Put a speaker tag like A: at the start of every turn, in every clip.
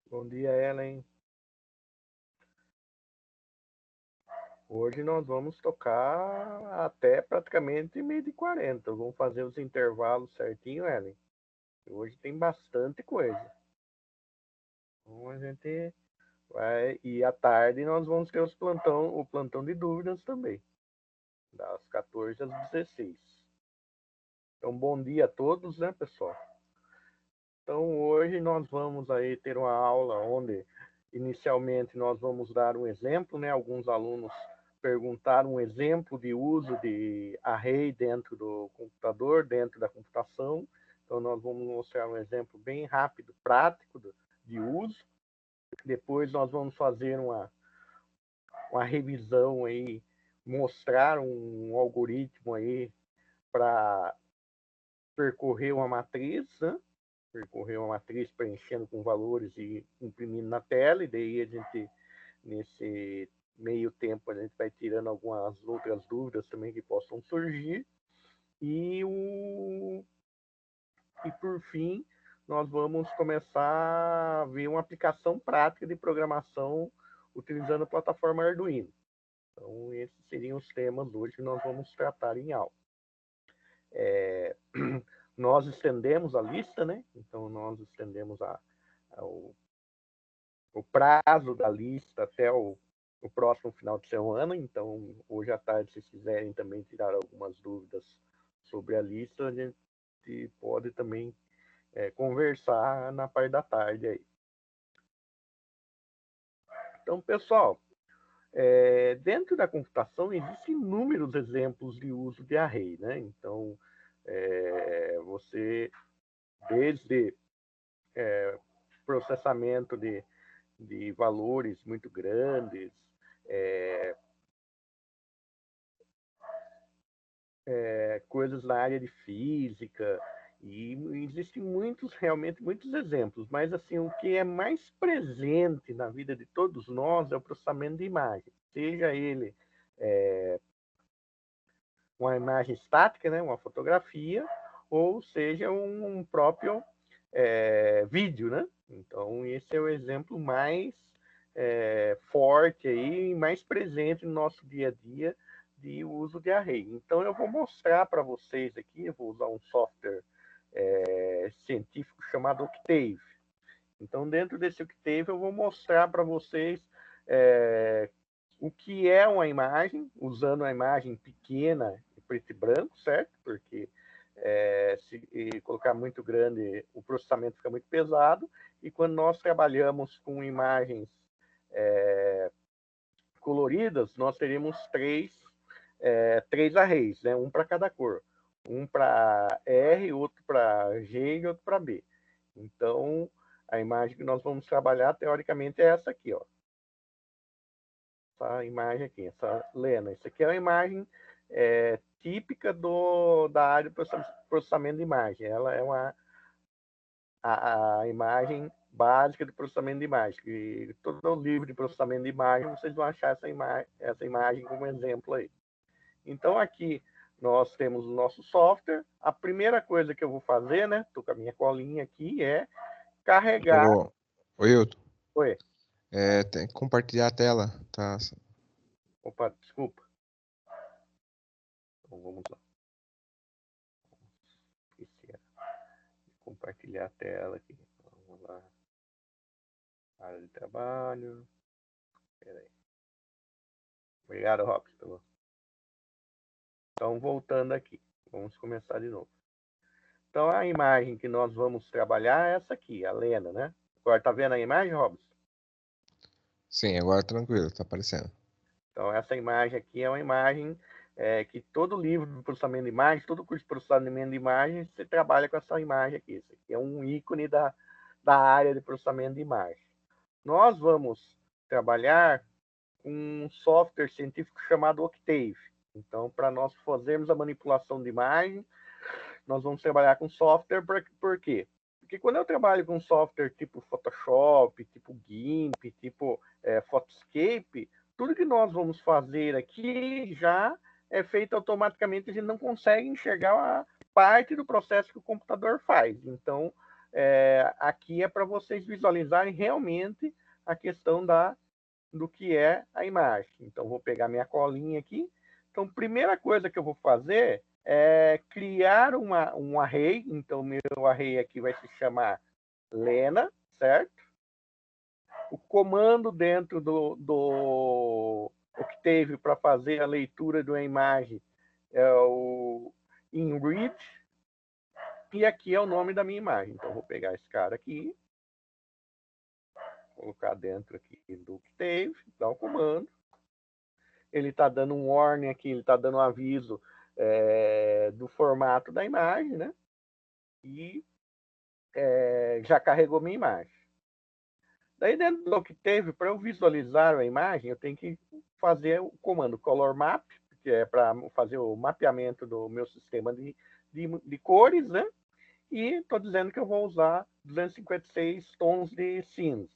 A: Bom dia, Ellen. Hoje nós vamos tocar até praticamente 12h40. Vamos fazer os intervalos certinho, Ellen. Hoje tem bastante coisa. Então a gente vai. E à tarde nós vamos ter o plantão de dúvidas também, das 14 às 16. Então, bom dia a todos, né, pessoal? Então, hoje nós vamos aí ter uma aula onde, inicialmente, nós vamos dar um exemplo, né? Alguns alunos perguntaram um exemplo de uso de array dentro do computador, dentro da computação. Então, nós vamos mostrar um exemplo bem rápido, prático de uso. Depois, nós vamos fazer uma revisão aí, mostrar um algoritmo aí para percorrer uma matriz, né? Percorrer uma matriz preenchendo com valores e imprimindo na tela, e daí a gente, nesse meio tempo, a gente vai tirando algumas outras dúvidas também que possam surgir. E, e por fim, nós vamos começar a ver uma aplicação prática de programação utilizando a plataforma Arduino. Então, esses seriam os temas hoje que nós vamos tratar em aula. Nós estendemos a lista, né? Então, nós estendemos o prazo da lista até o próximo final de semana. Então, hoje à tarde, se quiserem também tirar algumas dúvidas sobre a lista, a gente pode também conversar na parte da tarde aí. Então, pessoal, dentro da computação existem inúmeros exemplos de uso de array, né? Então, você, desde processamento de valores muito grandes, coisas na área de física, e existem realmente muitos exemplos, mas assim, o que é mais presente na vida de todos nós é o processamento de imagem, seja ele uma imagem estática, né, uma fotografia, ou seja um próprio vídeo, né? Então, esse é o exemplo mais forte aí, mais presente no nosso dia a dia de uso de array. Então, eu vou mostrar para vocês aqui, eu vou usar um software científico chamado Octave. Então, dentro desse Octave, eu vou mostrar para vocês o que é uma imagem, usando uma imagem pequena, preto e branco, certo? Porque se colocar muito grande, o processamento fica muito pesado. E quando nós trabalhamos com imagens coloridas, nós teríamos três arrays, né? Um para cada cor. Um para R, outro para G e outro para B. Então, a imagem que nós vamos trabalhar, teoricamente, é essa aqui, ó. Essa imagem aqui, essa lena. Isso aqui é uma imagem típica da área de processamento de imagem. Ela é a imagem básica de processamento de imagem. Que todo livro de processamento de imagem, vocês vão achar essa imagem como exemplo aí. Então, aqui nós temos o nosso software. A primeira coisa que eu vou fazer, né? Estou com a minha colinha aqui, é carregar.
B: Oi, Hilton.
A: Oi.
B: Tem que compartilhar a tela, tá?
A: Opa, desculpa. Então, vamos lá. Compartilhar a tela aqui. Vamos lá. Área de trabalho. Peraí. Obrigado, Robson. Então, voltando aqui. Vamos começar de novo. Então, a imagem que nós vamos trabalhar é essa aqui, a Lena, né? Agora, tá vendo a imagem, Robson?
B: Sim, agora tranquilo, tá aparecendo.
A: Então, essa imagem aqui é uma imagem que todo livro de processamento de imagem, todo curso de processamento de imagem, você trabalha com essa imagem aqui. Isso aqui é um ícone da área de processamento de imagem. Nós vamos trabalhar com um software científico chamado Octave. Então, para nós fazermos a manipulação de imagem, nós vamos trabalhar com software. Por quê? Porque quando eu trabalho com software tipo Photoshop, tipo GIMP, tipo Photoscape, tudo que nós vamos fazer aqui já é feito automaticamente, a gente não consegue enxergar a parte do processo que o computador faz. Então, aqui é para vocês visualizarem realmente a questão do que é a imagem. Então, vou pegar minha colinha aqui. Então, primeira coisa que eu vou fazer é criar um array. Então, meu array aqui vai se chamar Lena, certo? O comando dentro do Octave para fazer a leitura de uma imagem é o inRead. E aqui é o nome da minha imagem. Então, vou pegar esse cara aqui, colocar dentro aqui do Octave, dar o comando. Ele está dando um warning aqui, ele está dando um aviso do formato da imagem, né? E já carregou minha imagem. Daí, dentro do Octave, para eu visualizar a imagem, eu tenho que fazer o comando color map, que é para fazer o mapeamento do meu sistema de cores, né? E estou dizendo que eu vou usar 256 tons de cinza.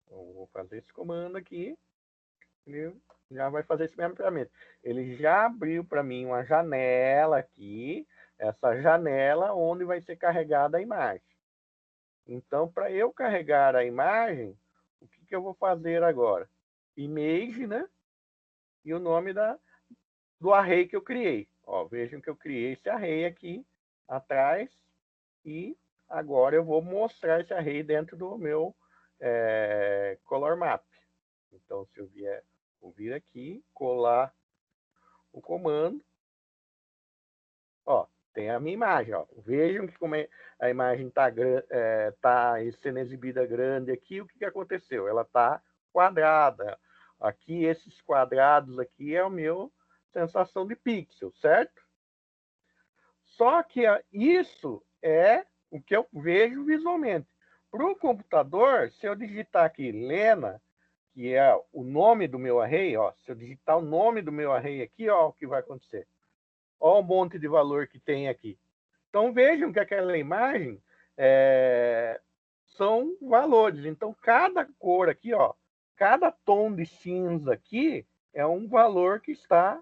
A: Então, vou fazer esse comando aqui. Ele já vai fazer esse mapeamento. Ele já abriu para mim uma janela aqui, essa janela onde vai ser carregada a imagem. Então, para eu carregar a imagem, o que eu vou fazer agora? Image, né? E o nome do array que eu criei. Ó, vejam que eu criei esse array aqui atrás e agora eu vou mostrar esse array dentro do meu color map. Então, se eu vou vir aqui, colar o comando, ó, tem a minha imagem, ó. Vejam que como a imagem tá sendo exibida grande aqui, o que aconteceu? Ela está quadrada. Aqui, esses quadrados aqui é o meu sensação de pixel, certo? Só que isso é o que eu vejo visualmente. Para o computador, se eu digitar aqui Lena, que é o nome do meu array, ó, se eu digitar o nome do meu array aqui, ó, o que vai acontecer? Olha o monte de valor que tem aqui. Então, vejam que aquela imagem são valores. Então, cada cor aqui, ó, cada tom de cinza aqui é um valor que está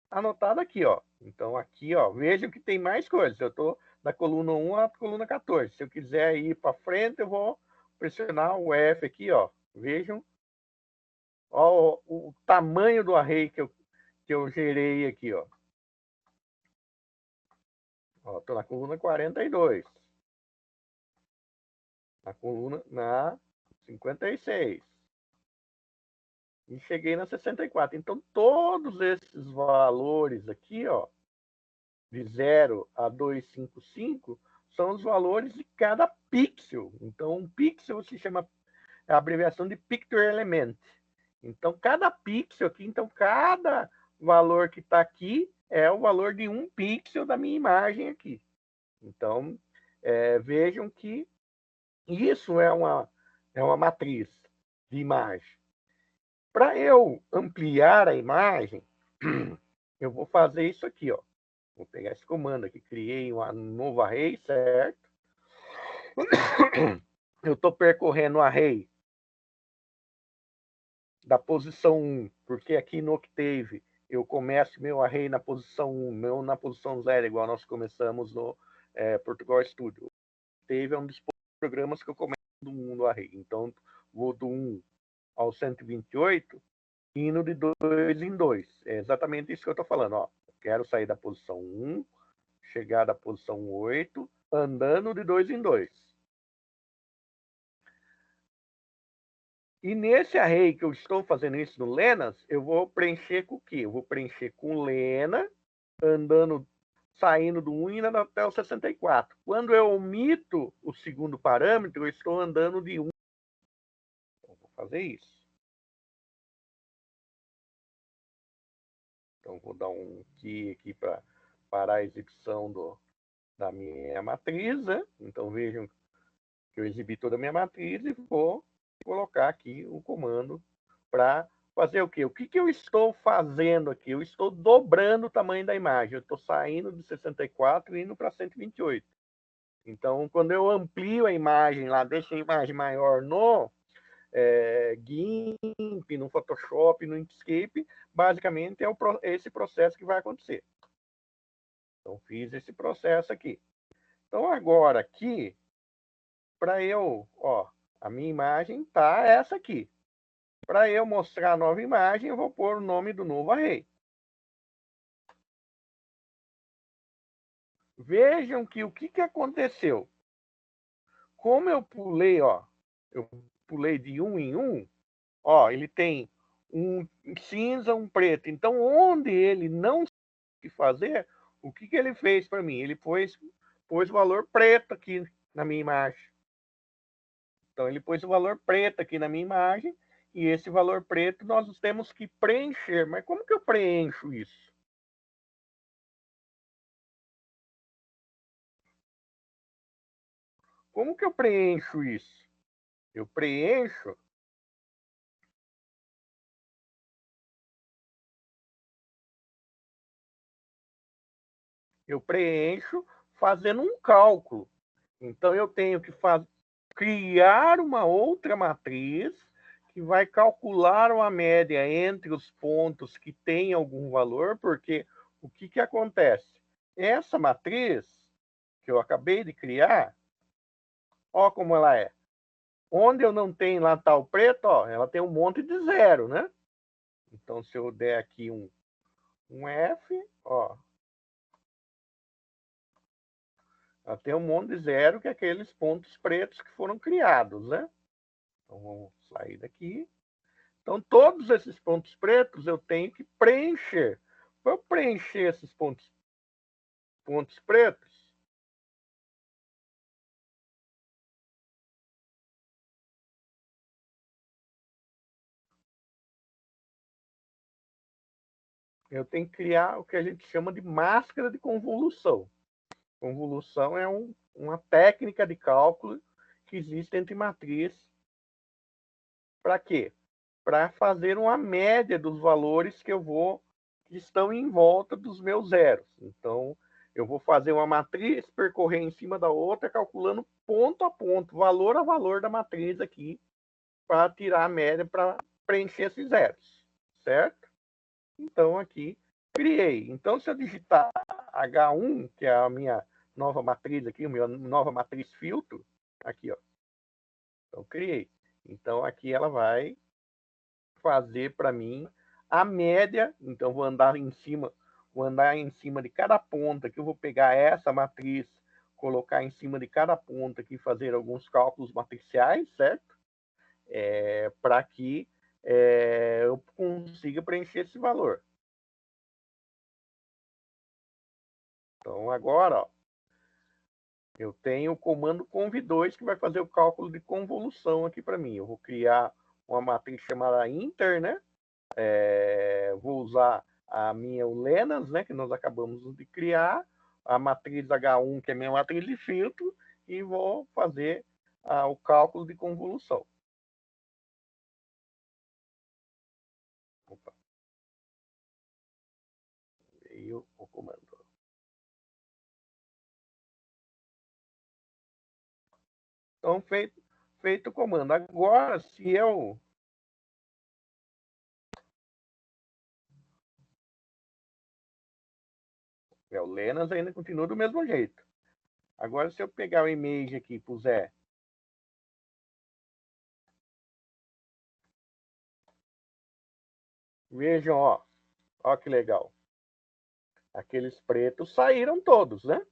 A: anotado aqui, ó. Então, aqui, ó, vejam que tem mais coisas. Eu estou da coluna 1 à coluna 14. Se eu quiser ir para frente, eu vou pressionar o F aqui, ó. Vejam ó, o tamanho do array que eu gerei aqui, ó. Estou na coluna 42. Na 56. E cheguei na 64. Então, todos esses valores aqui, ó, de 0 a 255, são os valores de cada pixel. Então, um pixel se chama a abreviação de Picture Element. Então, cada pixel aqui, então, cada valor que está aqui é o valor de um pixel da minha imagem aqui. Então, vejam que isso é uma matriz de imagem. Para eu ampliar a imagem, eu vou fazer isso aqui, ó. Vou pegar esse comando aqui, criei um novo array, certo? Eu estou percorrendo o array da posição 1, porque aqui no Octave eu começo meu array na posição 1, não na posição 0, igual nós começamos no Portugal Studio. Octave é um dos programas que eu começo do 1 no array. Então, vou do 1 ao 128, indo de 2 em 2. É exatamente isso que eu estou falando. Ó. Quero sair da posição 1, chegar da posição 8, andando de 2 em 2. E nesse array que eu estou fazendo isso no Lenas, eu vou preencher com o quê? Eu vou preencher com Lena, andando, saindo do 1 e indo até o 64. Quando eu omito o segundo parâmetro, eu estou andando de 1. Então, vou fazer isso. Então, vou dar um key aqui para parar a exibição da minha matriz, né? Então, vejam que eu exibi toda a minha matriz e vou colocar aqui o comando para fazer o quê? O que eu estou fazendo aqui? Eu estou dobrando o tamanho da imagem. Eu estou saindo de 64 e indo para 128. Então, quando eu amplio a imagem lá, deixo a imagem maior no GIMP, no Photoshop, no Inkscape, basicamente é esse processo que vai acontecer. Então, fiz esse processo aqui. Então, agora aqui, para eu, ó, a minha imagem tá essa aqui. Para eu mostrar a nova imagem, eu vou pôr o nome do novo array. Vejam que o que aconteceu. Como eu pulei, ó, eu pulei de um em um, ó, ele tem um cinza, um preto. Então, onde ele não sabe fazer, o que ele fez para mim? Ele pôs o valor preto aqui na minha imagem. Então, ele pôs o valor preto aqui na minha imagem, e esse valor preto nós temos que preencher. Mas como que eu preencho isso? Como que eu preencho isso? Eu preencho fazendo um cálculo. Então, eu tenho que criar uma outra matriz que vai calcular uma média entre os pontos que têm algum valor, porque o que acontece? Essa matriz que eu acabei de criar, ó como ela é. Onde eu não tenho lá tal preto, ó, ela tem um monte de zero, né? Então, se eu der aqui um F, ó, ela tem um monte de zero, que é aqueles pontos pretos que foram criados, né? Então, vamos sair daqui. Então, todos esses pontos pretos eu tenho que preencher. Para eu preencher esses pontos pretos, eu tenho que criar o que a gente chama de máscara de convolução. Convolução é uma técnica de cálculo que existe entre matrizes. Para quê? Para fazer uma média dos valores que estão em volta dos meus zeros. Então, eu vou fazer uma matriz, percorrer em cima da outra, calculando ponto a ponto, valor a valor da matriz aqui, para tirar a média para preencher esses zeros, certo? Então, aqui, criei. Então, se eu digitar H1, que é a minha nova matriz aqui, a minha nova matriz filtro, aqui, ó. Então, criei. Então, aqui ela vai fazer para mim a média. Então, vou andar em cima de cada ponta, que eu vou pegar essa matriz, colocar em cima de cada ponta aqui, fazer alguns cálculos matriciais, certo? Para que eu consiga preencher esse valor. Então, agora, ó, eu tenho o comando conv2 que vai fazer o cálculo de convolução aqui para mim. Eu vou criar uma matriz chamada inter, né? Vou usar a minha Lenas, né, que nós acabamos de criar, a matriz H1, que é a minha matriz de filtro, e vou fazer o cálculo de convolução. Opa. Veio o comando. Então, feito o comando. Agora, se eu o Lenas ainda continua do mesmo jeito. Agora, se eu pegar o image aqui e puser vejam, ó que legal. Aqueles pretos saíram todos, né?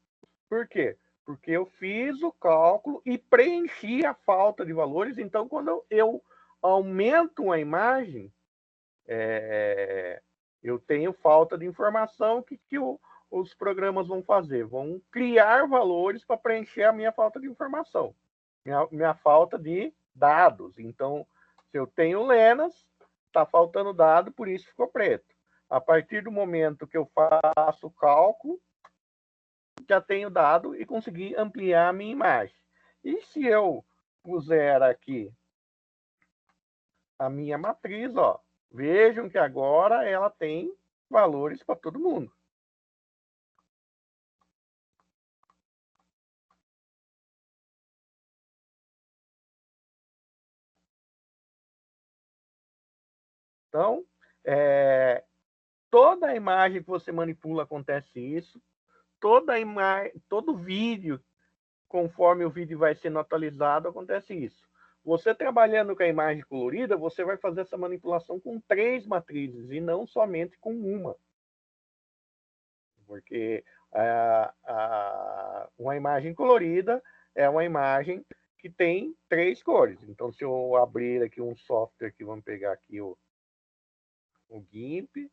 A: Por quê? Porque eu fiz o cálculo e preenchi a falta de valores. Então, quando eu aumento a imagem, eu tenho falta de informação. O que os programas vão fazer? Vão criar valores para preencher a minha falta de informação, minha falta de dados. Então, se eu tenho Lenas, está faltando dado, por isso ficou preto. A partir do momento que eu faço o cálculo, já tenho dado e consegui ampliar a minha imagem. E se eu puser aqui a minha matriz, ó, vejam que agora ela tem valores para todo mundo. Então, toda a imagem que você manipula acontece isso. Todo vídeo conforme o vídeo vai sendo atualizado, acontece isso. Você trabalhando com a imagem colorida, você vai fazer essa manipulação com 3 matrizes e não somente com uma. Porque uma imagem colorida é uma imagem que tem 3 cores. Então, se eu abrir aqui um software, aqui, vamos pegar aqui o GIMP.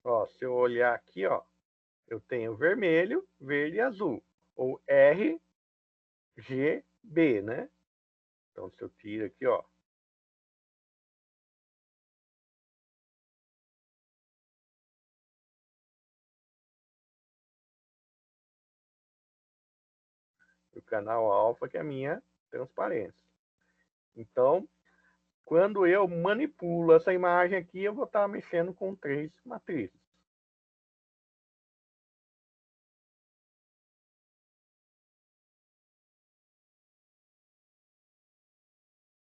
A: Ó, se eu olhar aqui, ó, eu tenho vermelho, verde e azul. Ou RGB, né? Então, se eu tiro aqui, ó, o canal alfa, que é a minha transparência. Então, quando eu manipulo essa imagem aqui, eu vou estar mexendo com 3 matrizes.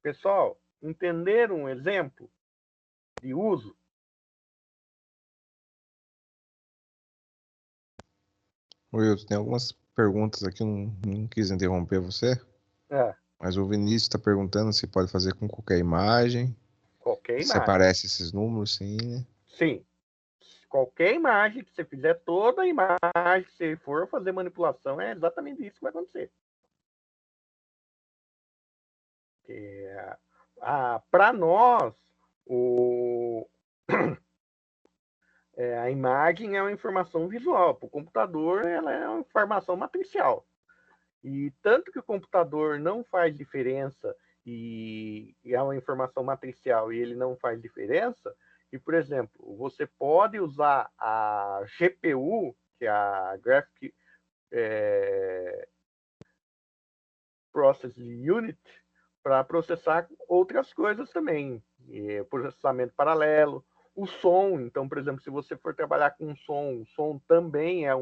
A: Pessoal, entenderam um exemplo de uso?
B: Wilton, tem algumas perguntas aqui, não quis interromper você,
A: É,
B: mas o Vinícius está perguntando se pode fazer com qualquer imagem,
A: qualquer
B: se
A: imagem.
B: aparece esses números, sim, né?
A: Sim. Qualquer imagem que você fizer, toda imagem que você for fazer manipulação, é exatamente isso que vai acontecer. Para nós, a imagem é uma informação visual. Para o computador, ela é uma informação matricial. E tanto que o computador não faz diferença e é uma informação matricial e ele não faz diferença, e, por exemplo, você pode usar a GPU, que é a Graphic Process Unit, para processar outras coisas também. Processamento paralelo, o som. Então, por exemplo, se você for trabalhar com som, o som também é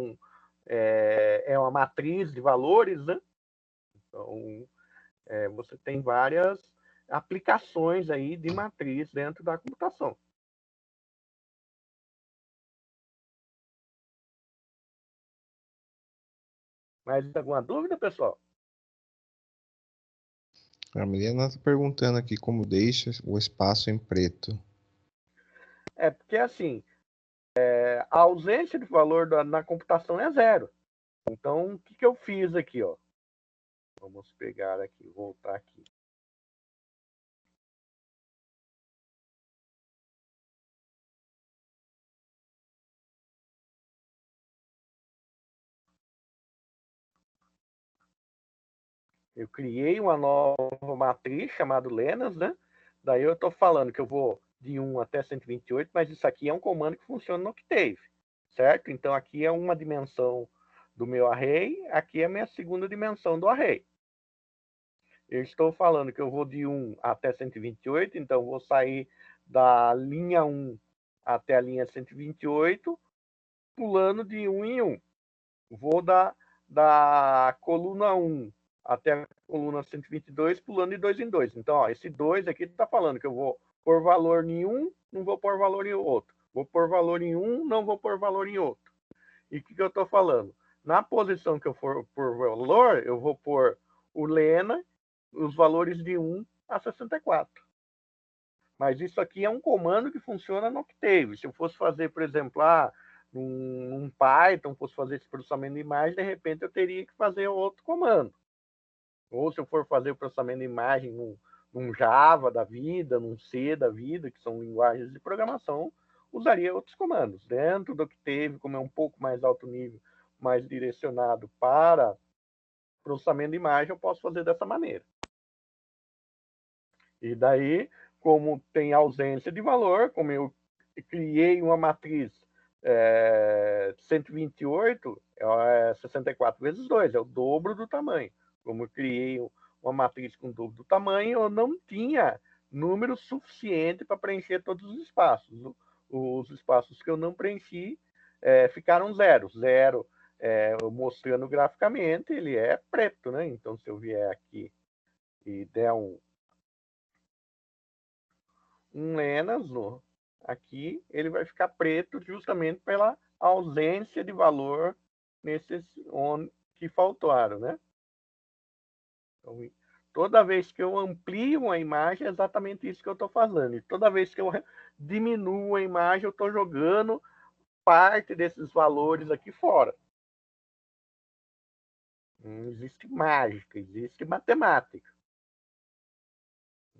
A: uma matriz de valores, né? Então, você tem várias aplicações aí de matriz dentro da computação. Mais alguma dúvida, pessoal?
B: A Milena está perguntando aqui como deixa o espaço em preto.
A: É porque, assim, a ausência de valor na computação é zero. Então, o que eu fiz aqui, ó? Vamos pegar aqui, voltar aqui. Eu criei uma nova matriz chamada Lenas, né? Daí eu estou falando que eu vou de 1 até 128, mas isso aqui é um comando que funciona no Octave, certo? Então aqui é uma dimensão do meu array, aqui é a minha segunda dimensão do array. Eu estou falando que eu vou de 1 até 128, então vou sair da linha 1 até a linha 128, pulando de 1 em 1. Vou da coluna 1 até a coluna 122, pulando de 2 em 2. Então, ó, esse 2 aqui está falando que eu vou pôr valor em um, não vou pôr valor em outro. Vou pôr valor em um, não vou pôr valor em outro. E o que eu estou falando? Na posição que eu for por valor, eu vou pôr o Lena, os valores de 1 a 64. Mas isso aqui é um comando que funciona no Octave. Se eu fosse fazer, por exemplo, num Python, fosse fazer esse processamento de imagem, de repente eu teria que fazer outro comando. Ou se eu for fazer o processamento de imagem num Java da vida, num C da vida, que são linguagens de programação, usaria outros comandos. Dentro do Octave, como é um pouco mais alto nível, mais direcionado para processamento de imagem, eu posso fazer dessa maneira. E daí, como tem ausência de valor, como eu criei uma matriz 128, é 64 vezes 2, é o dobro do tamanho. Como eu criei uma matriz com o dobro do tamanho, eu não tinha número suficiente para preencher todos os espaços. Os espaços que eu não preenchi ficaram zero. Zero eu mostrando graficamente, ele é preto, né? Então, se eu vier aqui e der um Lenas aqui, ele vai ficar preto justamente pela ausência de valor nesses que faltaram, né? Então, toda vez que eu amplio a imagem, é exatamente isso que eu estou fazendo. E toda vez que eu diminuo a imagem, eu estou jogando parte desses valores aqui fora. Não existe mágica, existe matemática.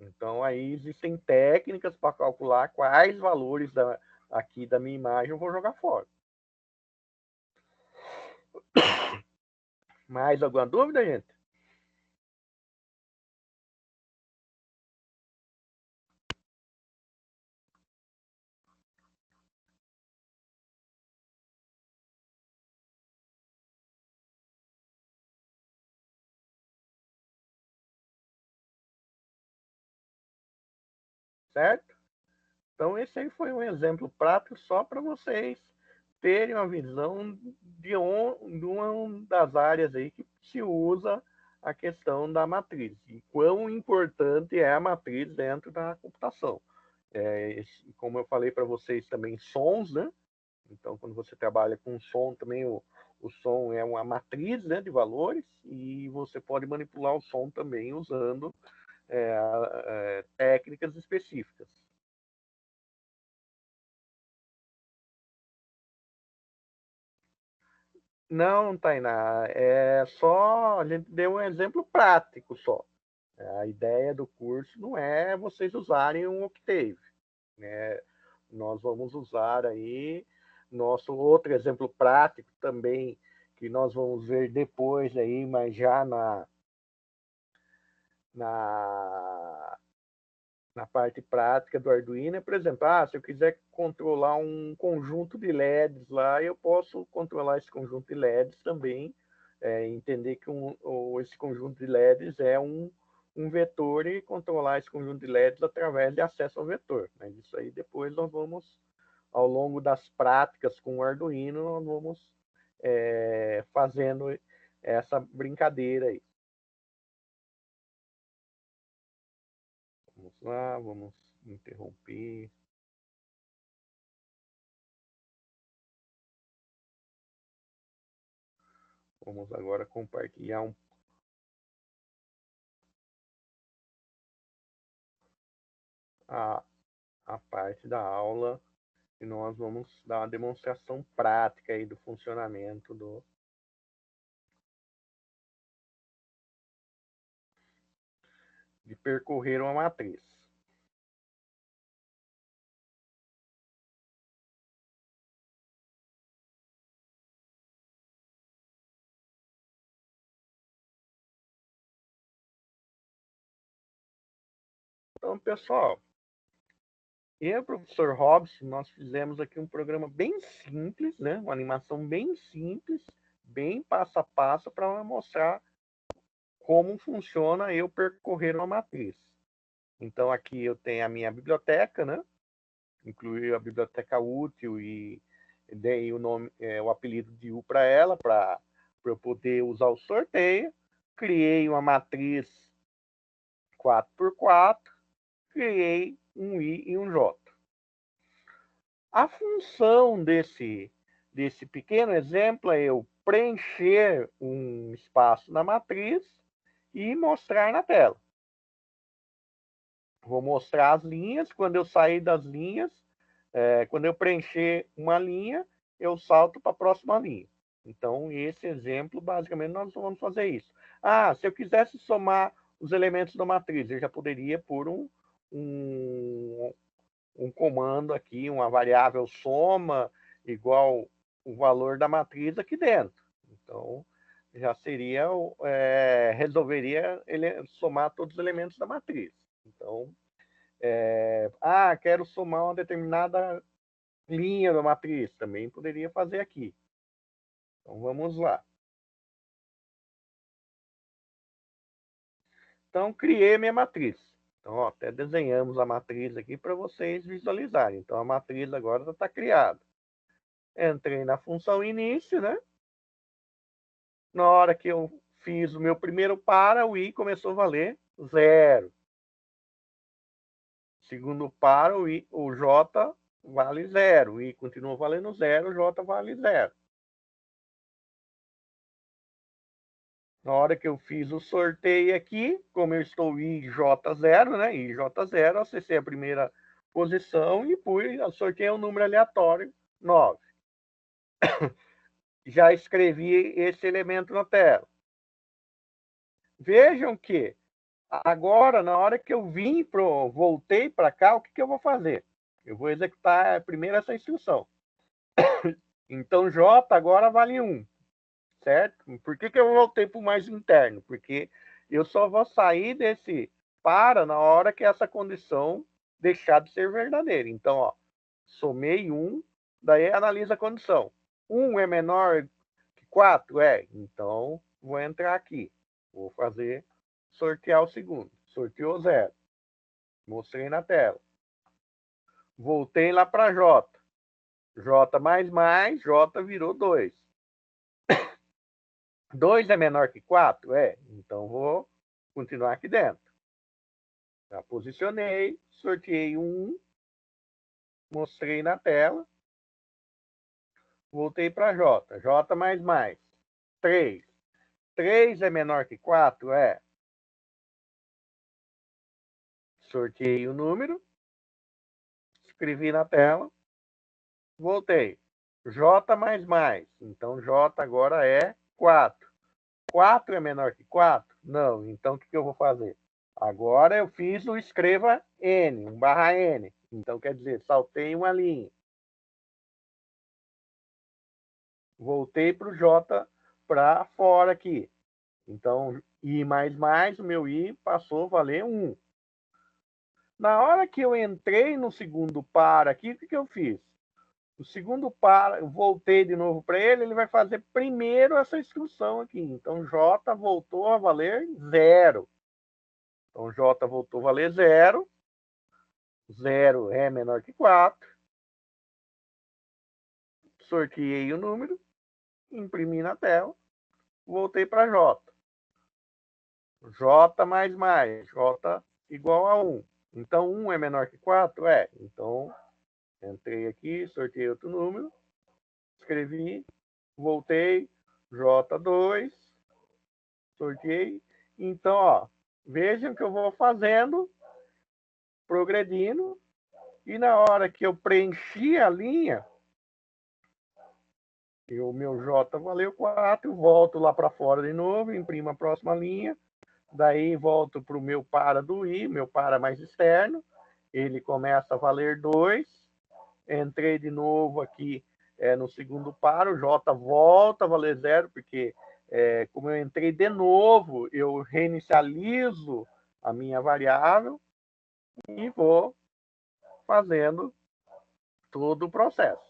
A: Então, aí existem técnicas para calcular quais valores aqui da minha imagem eu vou jogar fora. Mais alguma dúvida, gente? Certo? Então, esse aí foi um exemplo prático só para vocês terem uma visão de uma das áreas aí que se usa a questão da matriz e quão importante é a matriz dentro da computação. Como eu falei para vocês também, sons, né? Então, quando você trabalha com som, também o som é uma matriz, né, de valores e você pode manipular o som também usando técnicas específicas. Não, Tainá, a gente deu um exemplo prático só. A ideia do curso não é vocês usarem um Octave, né? Nós vamos usar aí nosso outro exemplo prático também, que nós vamos ver depois aí, mas já na, na parte prática do Arduino, por exemplo, se eu quiser controlar um conjunto de LEDs lá, eu posso controlar esse conjunto de LEDs também, entender que esse conjunto de LEDs é um vetor e controlar esse conjunto de LEDs através de acesso ao vetor. Mas isso aí depois nós vamos, ao longo das práticas com o Arduino, nós vamos fazendo essa brincadeira aí. Vamos lá, vamos interromper. Vamos agora compartilhar a parte da aula e nós vamos dar uma demonstração prática aí do funcionamento de percorrer uma matriz. Então, pessoal, eu e o professor Robson, nós fizemos aqui um programa bem simples, né? Uma animação bem simples, bem passo a passo para mostrar como funciona eu percorrer uma matriz. Então, aqui eu tenho a minha biblioteca, né? Incluí a biblioteca útil e dei o apelido de U para ela, para eu poder usar o sorteio. Criei uma matriz 4x4, criei um I e um J. A função desse pequeno exemplo é eu preencher um espaço na matriz e mostrar na tela. Vou mostrar as linhas. Quando eu sair das linhas, quando eu preencher uma linha, eu salto para a próxima linha. Então, esse exemplo, basicamente, nós vamos fazer isso. Se eu quisesse somar os elementos da matriz, eu já poderia pôr um comando aqui, uma variável soma, igual o valor da matriz aqui dentro. Então, já seria, resolveria ele somar todos os elementos da matriz. Então, quero somar uma determinada linha da matriz, também poderia fazer aqui. Então, vamos lá. Então, criei minha matriz. Então, até desenhamos a matriz aqui para vocês visualizarem. Então, a matriz agora está criada. Entrei na função início, né? Na hora que eu fiz o meu primeiro para, o I começou a valer 0. Segundo para, o J vale 0. O I continua valendo 0, o J vale 0. Na hora que eu fiz o sorteio aqui, como eu estou IJ0, né? IJ0, acessei a primeira posição e sorteei um número aleatório, 9. Já escrevi esse elemento na tela. Vejam que agora, na hora que eu voltei para cá, o que eu vou fazer? Eu vou executar primeiro essa instrução. Então, J agora vale 1, certo? Por que eu voltei para o mais interno? Porque eu só vou sair desse para na hora que essa condição deixar de ser verdadeira. Então, ó, somei 1, daí analisa a condição. 1 é menor que 4? É. Então, vou entrar aqui. Vou sortear o segundo. Sorteou 0. Mostrei na tela. Voltei lá para J. J mais, J virou 2. 2 é menor que 4? É. Então, vou continuar aqui dentro. Já posicionei, sorteei 1, mostrei na tela. Voltei para J. J mais, 3. 3 é menor que 4? É. Sorteei o número, escrevi na tela, voltei. J mais. Então, J agora é 4. 4 é menor que 4? Não. Então, o que eu vou fazer? Agora eu fiz o escreva N, 1/N. Então, quer dizer, saltei uma linha. Voltei para o J para fora aqui. Então, I mais, o meu I passou a valer 1. Na hora que eu entrei no segundo para aqui, o que eu fiz? O segundo para, eu voltei de novo para ele, ele vai fazer primeiro essa instrução aqui. Então, J voltou a valer 0. Então, J voltou a valer 0. 0 é menor que 4. Sorteei o número, imprimi na tela, voltei para J. J mais, J igual a 1. Então, 1 é menor que 4? É. Então, entrei aqui, sorteei outro número, escrevi, voltei, J2, sorteei. Então, ó, vejam que eu vou fazendo, progredindo, e na hora que eu preenchi a linha, o meu J valeu 4, volto lá para fora de novo, imprimo a próxima linha, daí volto para o meu para do I, meu para mais externo, ele começa a valer 2, entrei de novo aqui no segundo para, o J volta a valer 0, porque como eu entrei de novo, eu reinicializo a minha variável e vou fazendo todo o processo.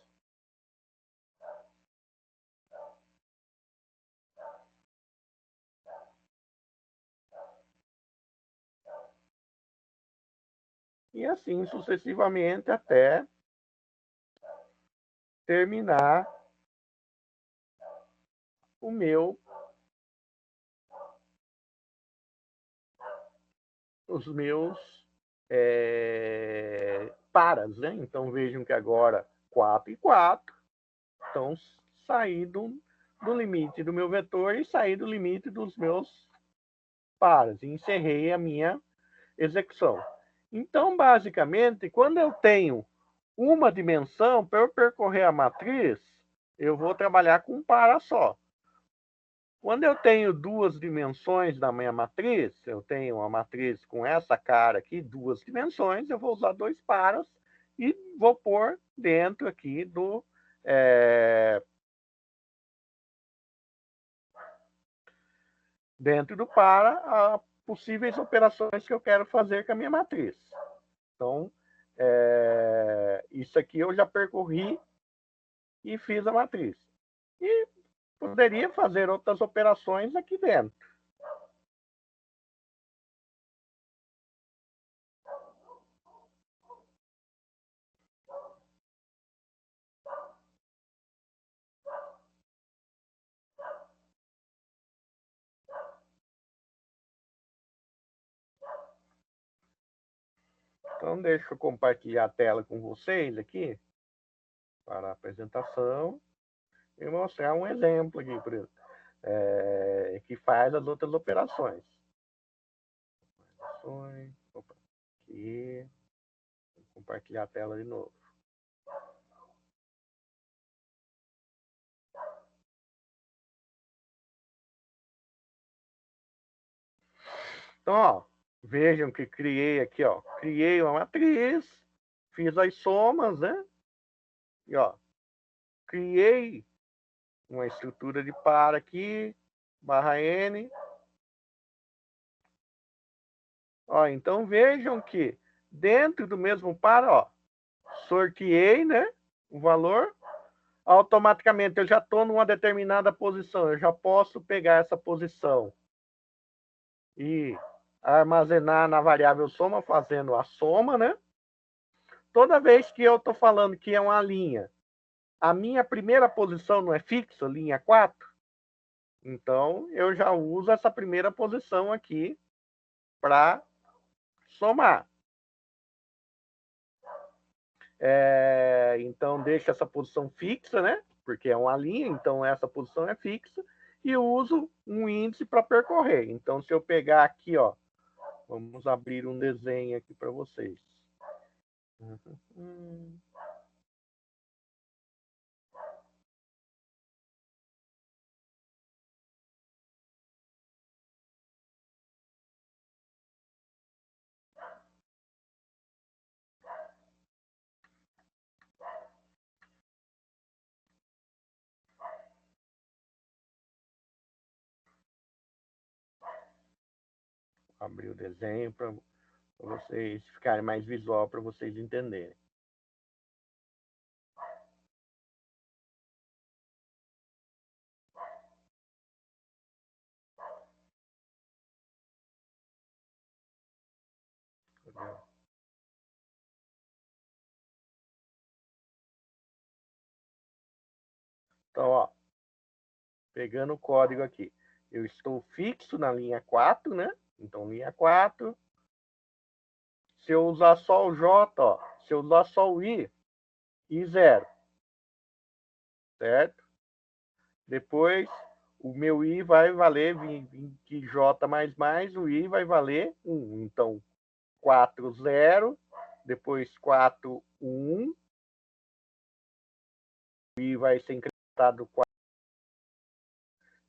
A: E assim sucessivamente até terminar o os meus paras, né? Então vejam que agora 4 e 4 estão saindo do limite do meu vetor e sair do limite dos meus paras. E encerrei a minha execução. Então, basicamente, quando eu tenho uma dimensão, para eu percorrer a matriz, eu vou trabalhar com um para só. Quando eu tenho duas dimensões na minha matriz, eu tenho uma matriz com essa cara aqui, duas dimensões, eu vou usar 2 paras e vou pôr dentro aqui dentro do para possíveis operações que eu quero fazer com a minha matriz. Então, isso aqui eu já percorri e fiz a matriz. E poderia fazer outras operações aqui dentro. Então, deixa eu compartilhar a tela com vocês aqui, para a apresentação, e mostrar um exemplo aqui, por exemplo, que faz as outras operações. Opa, aqui, vou compartilhar a tela de novo. Então, ó, vejam que criei aqui, ó, criei uma matriz, fiz as somas, né? E, ó, criei uma estrutura de par aqui, barra N. Ó, então vejam que dentro do mesmo par, ó, sorteei, né, o valor, automaticamente eu já estou numa determinada posição, eu já posso pegar essa posição e armazenar na variável soma, fazendo a soma, né? Toda vez que eu estou falando que é uma linha, a minha primeira posição não é fixa, linha 4, então eu já uso essa primeira posição aqui para somar. Então, deixa essa posição fixa, né? Porque é uma linha, então essa posição é fixa. E eu uso um índice para percorrer. Então, se eu pegar aqui, ó, vamos abrir um desenho aqui para vocês. Abrir o desenho para vocês ficarem mais visual, para vocês entenderem. Então, ó, pegando o código aqui, eu estou fixo na linha 4, né? Então, linha 4. Se eu usar só o J, ó, se eu usar só o I 0, certo? Depois, o meu I vai valer 20J++, o I vai valer 1. Então, 4, 0, depois 4, 1, o I vai ser incrementado 4,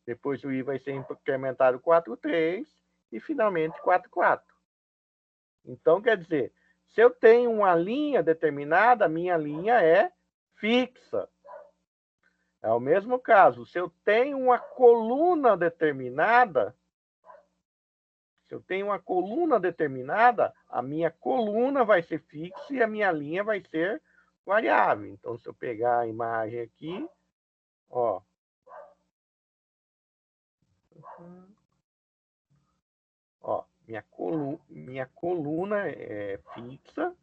A: depois o I vai ser incrementado 4, 3, e finalmente 4, 4. Então, quer dizer, se eu tenho uma linha determinada, a minha linha é fixa. É o mesmo caso, se eu tenho uma coluna determinada, a minha coluna vai ser fixa e a minha linha vai ser variável. Então, se eu pegar a imagem aqui, ó, minha coluna é fixa,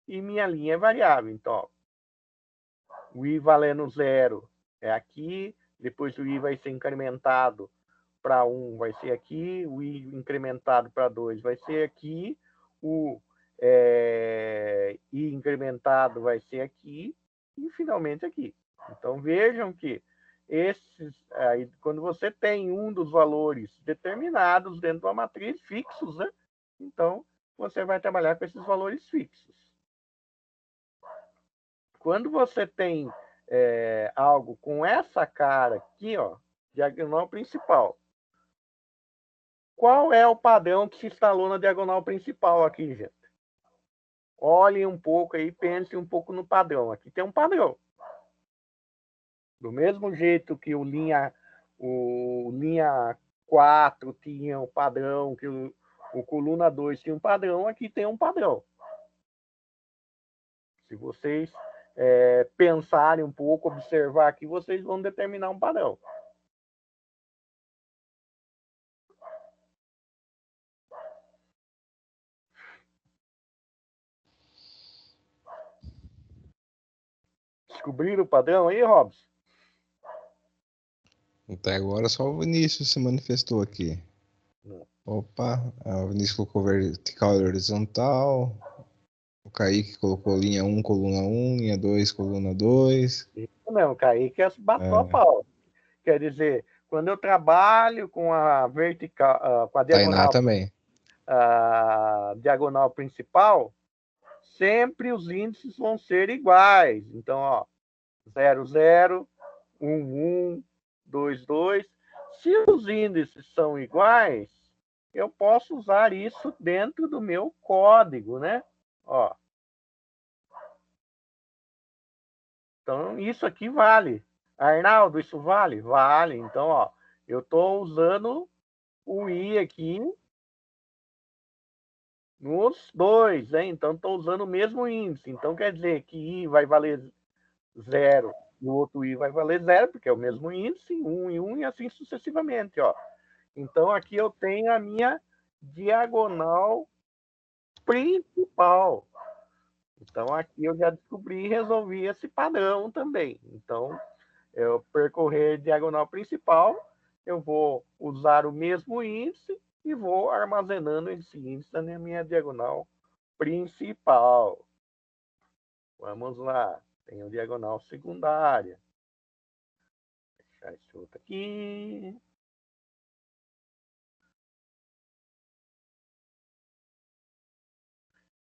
A: e minha linha é variável. Então, ó, o I valendo 0 é aqui, depois o I vai ser incrementado para 1 vai ser aqui, o I incrementado para 2 vai ser aqui, o I incrementado vai ser aqui, e finalmente aqui. Então, vejam que quando você tem um dos valores determinados dentro de uma matriz fixos, né? Então, você vai trabalhar com esses valores fixos. Quando você tem algo com essa cara aqui, ó, diagonal principal, qual é o padrão que se instalou na diagonal principal aqui, gente? Olhem um pouco aí, pensem um pouco no padrão. Aqui tem um padrão. Do mesmo jeito que o linha 4 tinha um padrão, que o coluna 2 tinha um padrão, aqui tem um padrão. Se vocês pensarem um pouco, observar aqui, vocês vão determinar um padrão. Descobriram o padrão aí, Robson?
B: Até agora só o Vinícius se manifestou aqui. Opa, a Vinícius colocou vertical e horizontal. O Kaique colocou linha 1, coluna 1, linha 2, coluna 2.
A: Isso não, Kaique bateu a
B: É,
A: pau. Quer dizer, quando eu trabalho com a vertical, com a
B: Tainá
A: diagonal,
B: também.
A: a diagonal principal, sempre os índices vão ser iguais. Então, ó, 0, 0, 1, 1, 2, 2. Se os índices são iguais, eu posso usar isso dentro do meu código, né? Ó. Então, isso aqui vale. Arnaldo, isso vale? Vale. Então, ó, eu estou usando o i aqui nos dois, né? Então, estou usando o mesmo índice. Então, quer dizer que i vai valer 0 e o outro i vai valer 0, porque é o mesmo índice, 1 e 1 e assim sucessivamente, ó. Então, aqui eu tenho a minha diagonal principal. Então, aqui eu já descobri e resolvi esse padrão também. Então, eu percorrer diagonal principal, eu vou usar o mesmo índice e vou armazenando esse índice na minha diagonal principal. Vamos lá. Tem o diagonal secundária. Vou deixar esse outro aqui.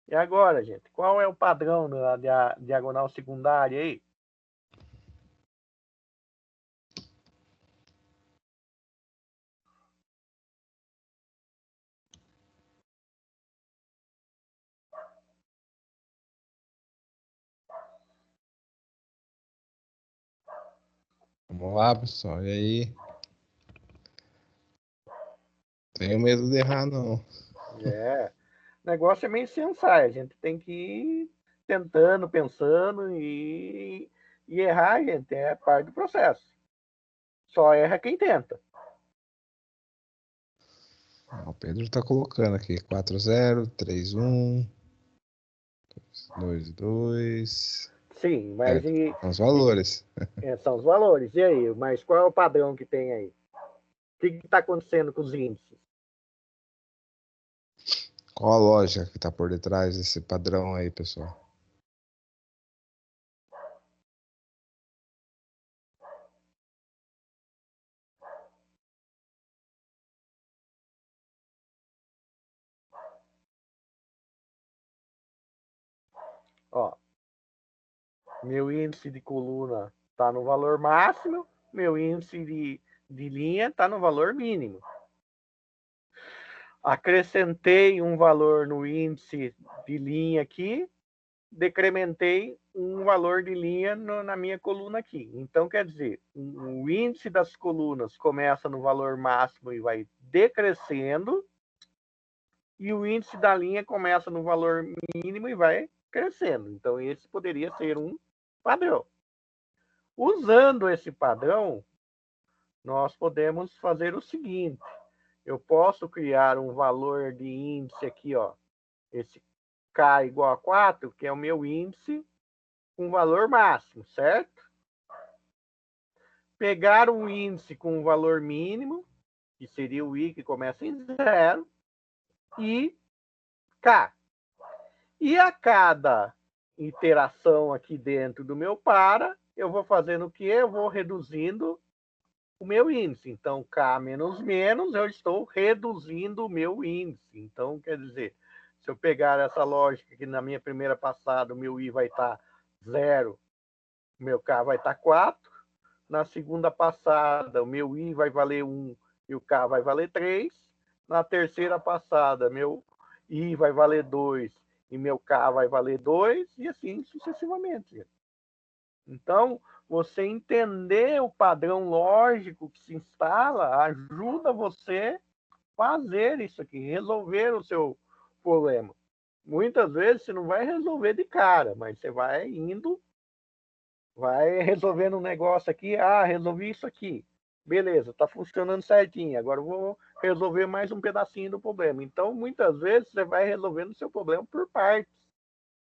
A: E agora, gente, qual é o padrão da diagonal secundária aí?
B: Vamos lá, pessoal. E aí? Tenho medo de errar, não.
A: É, o negócio é meio sensai. A gente tem que ir tentando, pensando e errar, gente, é parte do processo. Só erra quem tenta.
B: O Pedro tá colocando aqui 4-0, 3-1, 2-2.
A: Sim, mas
B: Certo. São os valores.
A: são os valores. E aí? Mas qual é o padrão que tem aí? O que está acontecendo com os índices?
B: Qual a lógica que tá por detrás desse padrão aí, pessoal?
A: Ó, meu índice de coluna está no valor máximo, meu índice de linha está no valor mínimo. Acrescentei um valor no índice de linha aqui, decrementei um valor de linha na minha coluna aqui. Então, quer dizer, o índice das colunas começa no valor máximo e vai decrescendo, e o índice da linha começa no valor mínimo e vai crescendo. Então, esse poderia ser um padrão. Usando esse padrão, nós podemos fazer o seguinte: eu posso criar um valor de índice aqui, ó, esse K igual a 4, que é o meu índice com valor máximo, certo? Pegar um índice com um valor mínimo, que seria o I que começa em 0, e K. E a cada iteração aqui dentro do meu para, eu vou fazendo o quê? Eu vou reduzindo o meu índice. Então, K menos menos, eu estou reduzindo o meu índice. Então, quer dizer, se eu pegar essa lógica que na minha primeira passada o meu I vai estar 0, o meu K vai estar 4. Na segunda passada, o meu I vai valer 1 e o K vai valer 3. Na terceira passada, meu I vai valer 2 e meu K vai valer 2, e assim sucessivamente. Então, você entender o padrão lógico que se instala ajuda você a fazer isso aqui, resolver o seu problema. Muitas vezes você não vai resolver de cara, mas você vai indo, vai resolvendo um negócio aqui, resolvi isso aqui. Beleza, está funcionando certinho. Agora eu vou resolver mais um pedacinho do problema. Então, muitas vezes você vai resolvendo o seu problema por partes.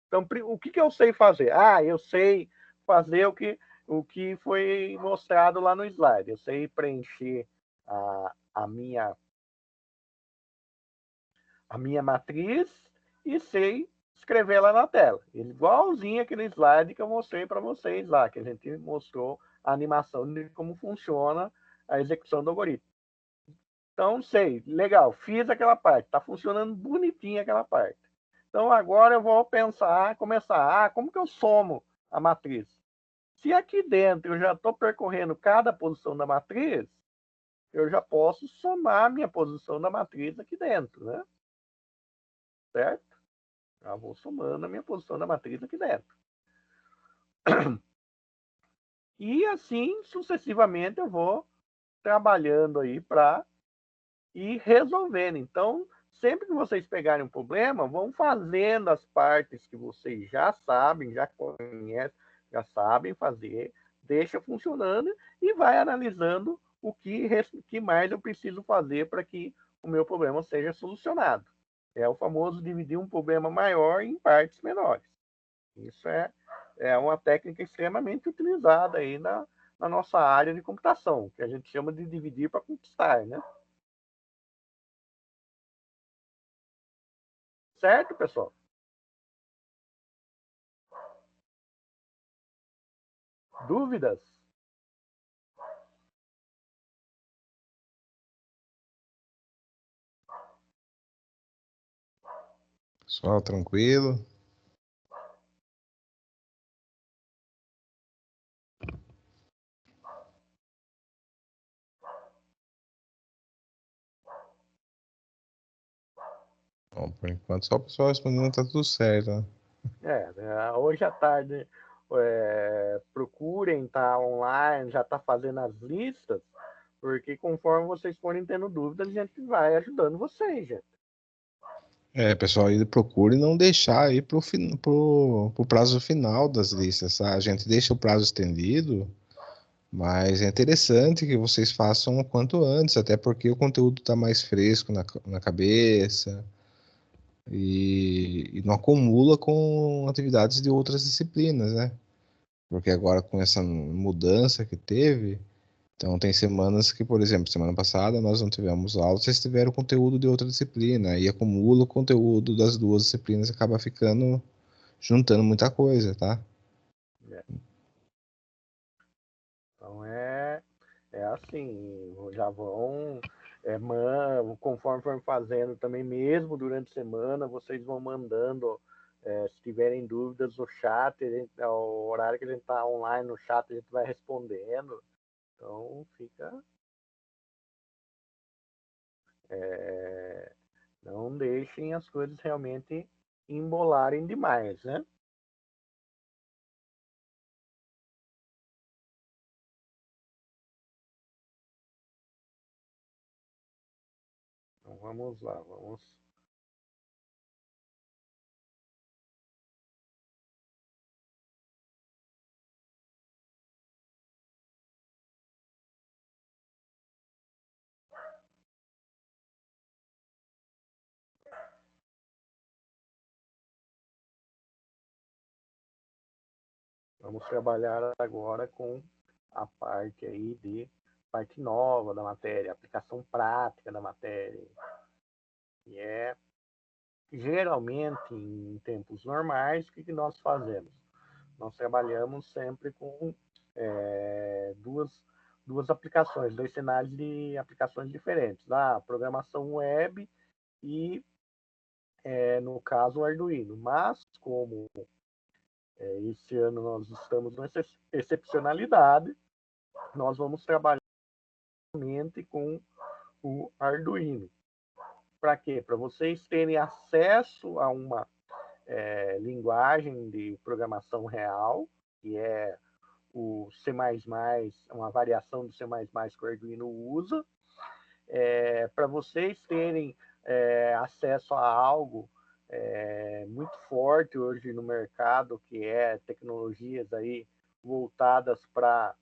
A: Então, o que eu sei fazer? Eu sei fazer o que foi mostrado lá no slide. Eu sei preencher a minha a minha matriz e sei escrever lá na tela. Igualzinho aquele slide que eu mostrei para vocês lá, que a gente mostrou a animação de como funciona a execução do algoritmo. Então, sei, legal, fiz aquela parte, está funcionando bonitinho aquela parte. Então, agora eu vou começar, como que eu somo a matriz? Se aqui dentro eu já estou percorrendo cada posição da matriz, eu já posso somar a minha posição da matriz aqui dentro, né? Certo? Já vou somando a minha posição da matriz aqui dentro. E assim, sucessivamente, eu vou trabalhando aí para ir resolvendo. Então, sempre que vocês pegarem um problema, vão fazendo as partes que vocês já sabem, já conhecem, já sabem fazer, deixa funcionando e vai analisando o que mais eu preciso fazer para que o meu problema seja solucionado. É o famoso dividir um problema maior em partes menores. Isso é uma técnica extremamente utilizada aí na nossa área de computação, que a gente chama de dividir para conquistar, né? Certo, pessoal? Dúvidas?
B: Pessoal, tranquilo? Bom, por enquanto só o pessoal respondendo tá tudo certo, né?
A: Hoje à tarde procurem estar online, já está fazendo as listas, porque conforme vocês forem tendo dúvidas, a gente vai ajudando vocês, gente.
B: Pessoal, aí procure não deixar aí pro prazo final das listas, tá? A gente deixa o prazo estendido, mas é interessante que vocês façam o quanto antes, até porque o conteúdo está mais fresco na cabeça e não acumula com atividades de outras disciplinas, né? Porque agora com essa mudança que teve, então tem semanas que, por exemplo, semana passada nós não tivemos aula, vocês tiveram conteúdo de outra disciplina, e acumula o conteúdo das duas disciplinas e acaba ficando, juntando muita coisa, tá?
A: Então é assim, já vão, conforme for fazendo também, mesmo durante a semana, vocês vão mandando, se tiverem dúvidas, o chat, o horário que a gente está online no chat, a gente vai respondendo. Então não deixem as coisas realmente embolarem demais, né? Então vamos lá, vamos trabalhar agora com a parte aí parte nova da matéria, aplicação prática da matéria. E geralmente em tempos normais, o que nós fazemos? Nós trabalhamos sempre com duas aplicações, dois cenários de aplicações diferentes, a programação web e, no caso, o Arduino. Mas, como esse ano nós estamos numa excepcionalidade, nós vamos trabalhar com o Arduino. Para quê? Para vocês terem acesso a uma linguagem de programação real, que é o C++, uma variação do C++ que o Arduino usa, para vocês terem acesso a algo muito forte hoje no mercado, que é tecnologias aí voltadas para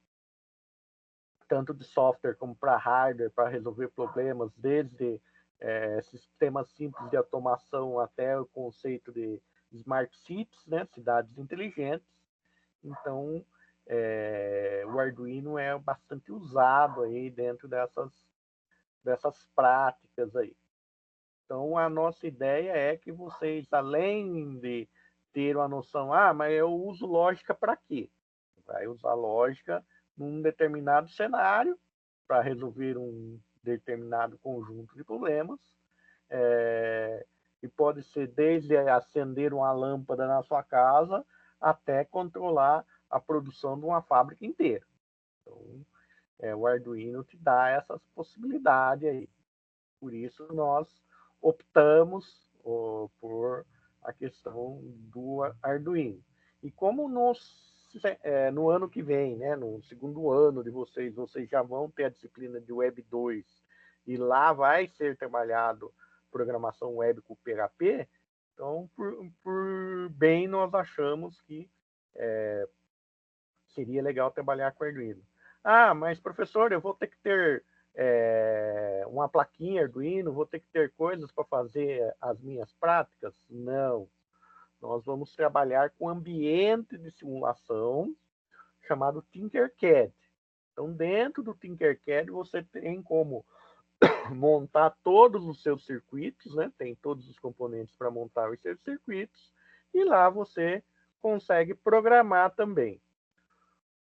A: tanto de software como para hardware, para resolver problemas, desde sistemas simples de automação até o conceito de smart cities, né, cidades inteligentes. Então, o Arduino é bastante usado aí dentro dessas práticas aí. Então, a nossa ideia é que vocês, além de ter uma noção, mas eu uso lógica para quê? Vai usar lógica num determinado cenário para resolver um determinado conjunto de problemas. E pode ser desde acender uma lâmpada na sua casa até controlar a produção de uma fábrica inteira. Então, o Arduino te dá essas possibilidades aí. Por isso, nós optamos por a questão do Arduino. E como no ano que vem, né, no segundo ano de vocês já vão ter a disciplina de Web 2 e lá vai ser trabalhado programação web com PHP, então, por bem, nós achamos que seria legal trabalhar com Arduino. Mas professor, eu vou ter que ter uma plaquinha Arduino, vou ter que ter coisas para fazer as minhas práticas? Não. Nós vamos trabalhar com ambiente de simulação chamado Tinkercad. Então, dentro do Tinkercad, você tem como montar todos os seus circuitos, né? Tem todos os componentes para montar os seus circuitos, e lá você consegue programar também.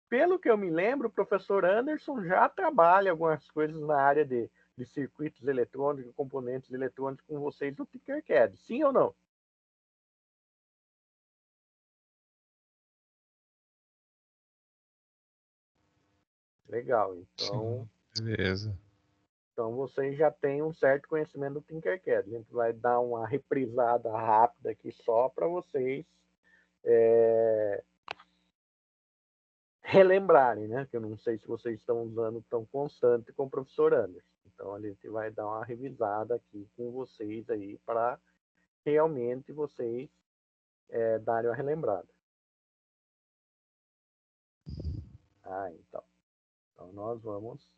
A: Pelo que eu me lembro, o professor Anderson já trabalha algumas coisas na área de circuitos eletrônicos, componentes eletrônicos com vocês no Tinkercad. Sim ou não? Legal. Então,
B: sim, beleza.
A: Então vocês já têm um certo conhecimento do Tinkercad. A gente vai dar uma reprisada rápida aqui só para vocês relembrarem, né? Que eu não sei se vocês estão usando tão constante com o professor Anderson. Então a gente vai dar uma revisada aqui com vocês aí para realmente vocês darem uma relembrada. Então nós vamos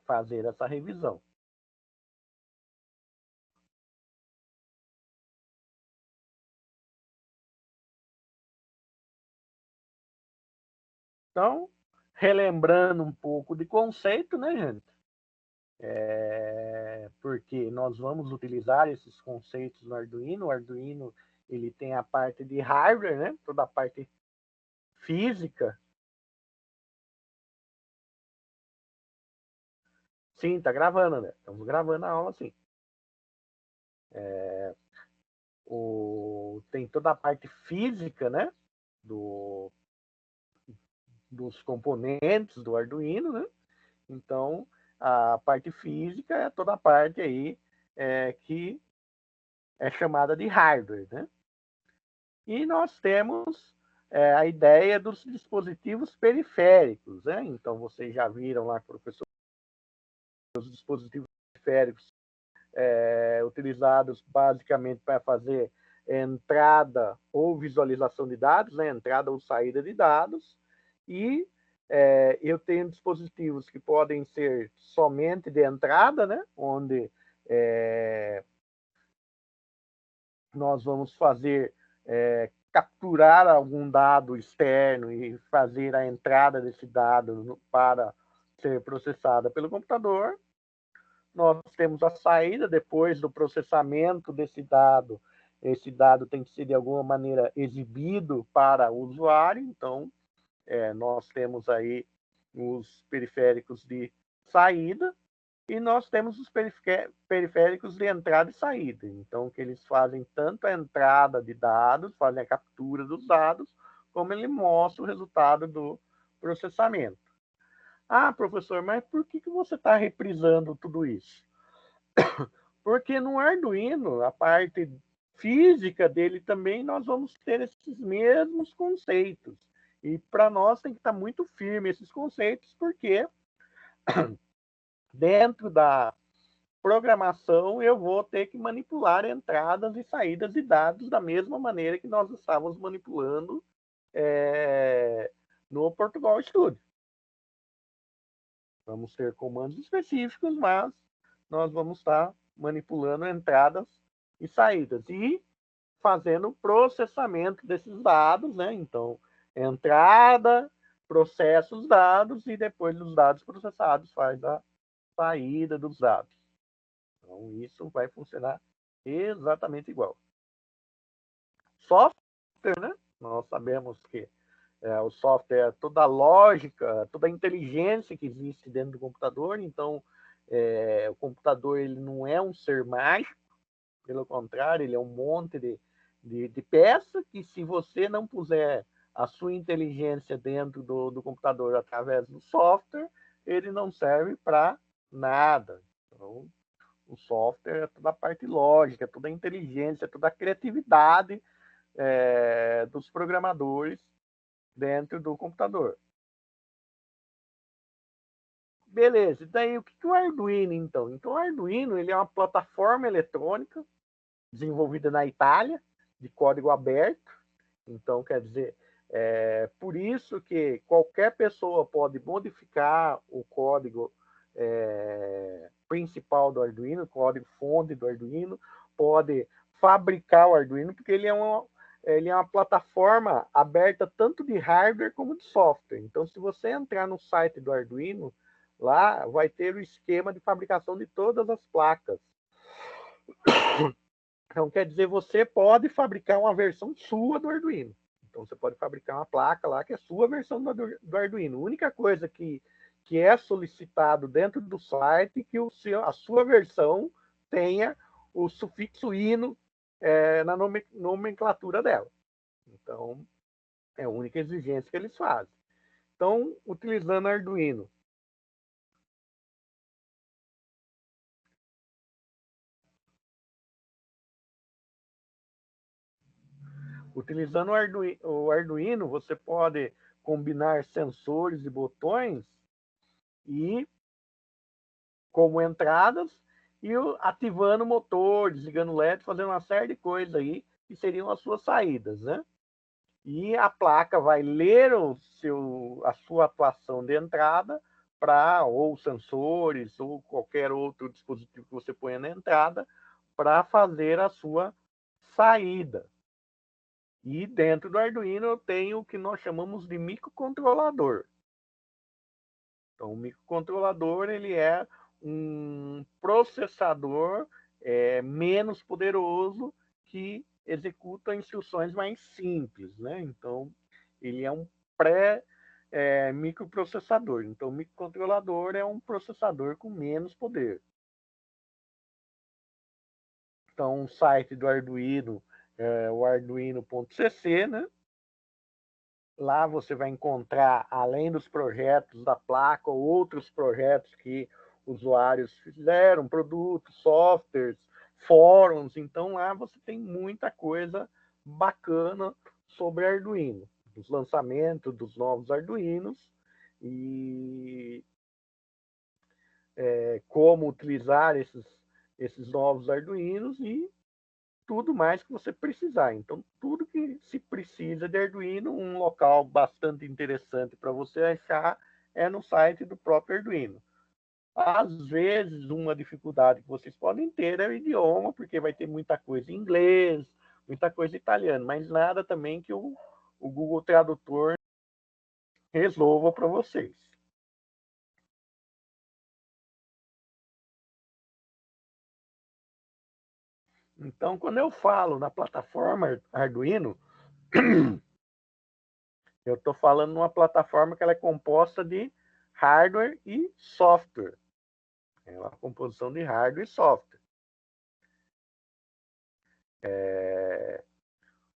A: fazer essa revisão. Então, relembrando um pouco de conceito, né, gente? Porque nós vamos utilizar esses conceitos no Arduino. O Arduino ele tem a parte de hardware, né? Toda a parte física. Sim, tá gravando, né? Estamos gravando a aula, sim. Tem toda a parte física, né? Dos componentes do Arduino, né? Então, a parte física é toda a parte aí que é chamada de hardware, né? E nós temos a ideia dos dispositivos periféricos, né? Então, vocês já viram lá, professor, os dispositivos periféricos utilizados basicamente para fazer entrada ou visualização de dados, né? Entrada ou saída de dados. E eu tenho dispositivos que podem ser somente de entrada, né? Onde nós vamos fazer capturar algum dado externo e fazer a entrada desse dado para ser processada pelo computador. Nós temos a saída depois do processamento desse dado. Esse dado tem que ser, de alguma maneira, exibido para o usuário. Então, nós temos aí os periféricos de saída e nós temos os periféricos de entrada e saída. Então, que eles fazem tanto a entrada de dados, fazem a captura dos dados, como ele mostra o resultado do processamento. Professor, mas por que você está reprisando tudo isso? Porque no Arduino, a parte física dele também, nós vamos ter esses mesmos conceitos. E para nós tem que estar muito firme esses conceitos, porque dentro da programação eu vou ter que manipular entradas e saídas de dados da mesma maneira que nós estávamos manipulando no Portugal Studio. Vamos ter comandos específicos, mas nós vamos estar manipulando entradas e saídas e fazendo processamento desses dados, né? Então, entrada, processa os dados e depois dos dados processados faz a saída dos dados. Então, isso vai funcionar exatamente igual. Software, né? Nós sabemos que o software é toda a lógica, toda a inteligência que existe dentro do computador. Então, o computador ele não é um ser mágico, pelo contrário, ele é um monte de peça que, se você não puser a sua inteligência dentro do computador através do software, ele não serve para nada. Então, o software é toda a parte lógica, toda a inteligência, toda a criatividade dos programadores dentro do computador. Beleza, e daí o que é o Arduino, então? Então, o Arduino ele é uma plataforma eletrônica desenvolvida na Itália, de código aberto. Então, quer dizer, por isso que qualquer pessoa pode modificar o código principal do Arduino, o código fonte do Arduino, pode fabricar o Arduino, porque ele é uma plataforma aberta tanto de hardware como de software. Então, se você entrar no site do Arduino, lá vai ter o esquema de fabricação de todas as placas. Então, quer dizer, você pode fabricar uma versão sua do Arduino. Então, você pode fabricar uma placa lá que é sua versão do Arduino. A única coisa que é solicitado dentro do site é que a sua versão tenha o sufixo ino na nomenclatura dela. Então, é a única exigência que eles fazem. Então, utilizando Arduino, o Arduino, você pode combinar sensores e botões e como entradas e ativando o motor, desligando o LED, fazendo uma série de coisas aí que seriam as suas saídas, né? E a placa vai ler a sua atuação de entrada para ou sensores ou qualquer outro dispositivo que você ponha na entrada para fazer a sua saída. E dentro do Arduino eu tenho o que nós chamamos de microcontrolador. Então, o microcontrolador ele é um processador menos poderoso que executa instruções mais simples, né? Então, ele é um microprocessador. Então, o microcontrolador é um processador com menos poder. Então, o site do Arduino é o arduino.cc, né? Lá você vai encontrar, além dos projetos da placa, outros projetos que usuários fizeram, produtos, softwares, fóruns. Então lá você tem muita coisa bacana sobre Arduino, dos lançamentos dos novos Arduinos e como utilizar esses novos Arduinos e tudo mais que você precisar. Então, tudo que se precisa de Arduino, um local bastante interessante para você achar é no site do próprio Arduino. Às vezes, uma dificuldade que vocês podem ter é o idioma, porque vai ter muita coisa em inglês, muita coisa em italiano, mas nada também que o Google Tradutor resolva para vocês. Então, quando eu falo na plataforma Arduino, eu estou falando numa plataforma que ela é composta de hardware e software. É uma composição de hardware e software.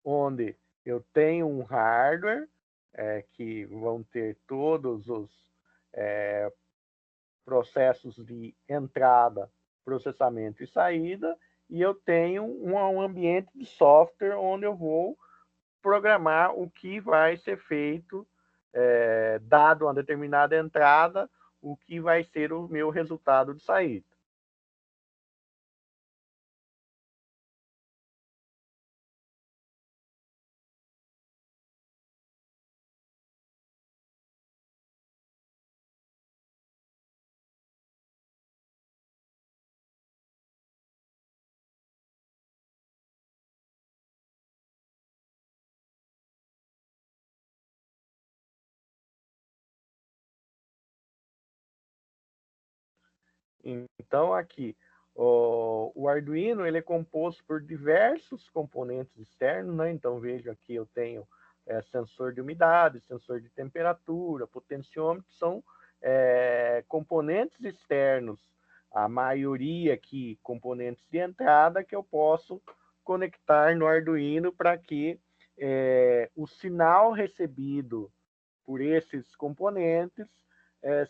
A: Onde eu tenho um hardware que vão ter todos os processos de entrada, processamento e saída, e eu tenho um ambiente de software onde eu vou programar o que vai ser feito, dado uma determinada entrada, o que vai ser o meu resultado de saída. Então, aqui, O Arduino ele é composto por diversos componentes externos, né? Então vejo aqui eu tenho sensor de umidade, sensor de temperatura, potenciômetro, são componentes externos, a maioria aqui componentes de entrada que eu posso conectar no Arduino para que o sinal recebido por esses componentes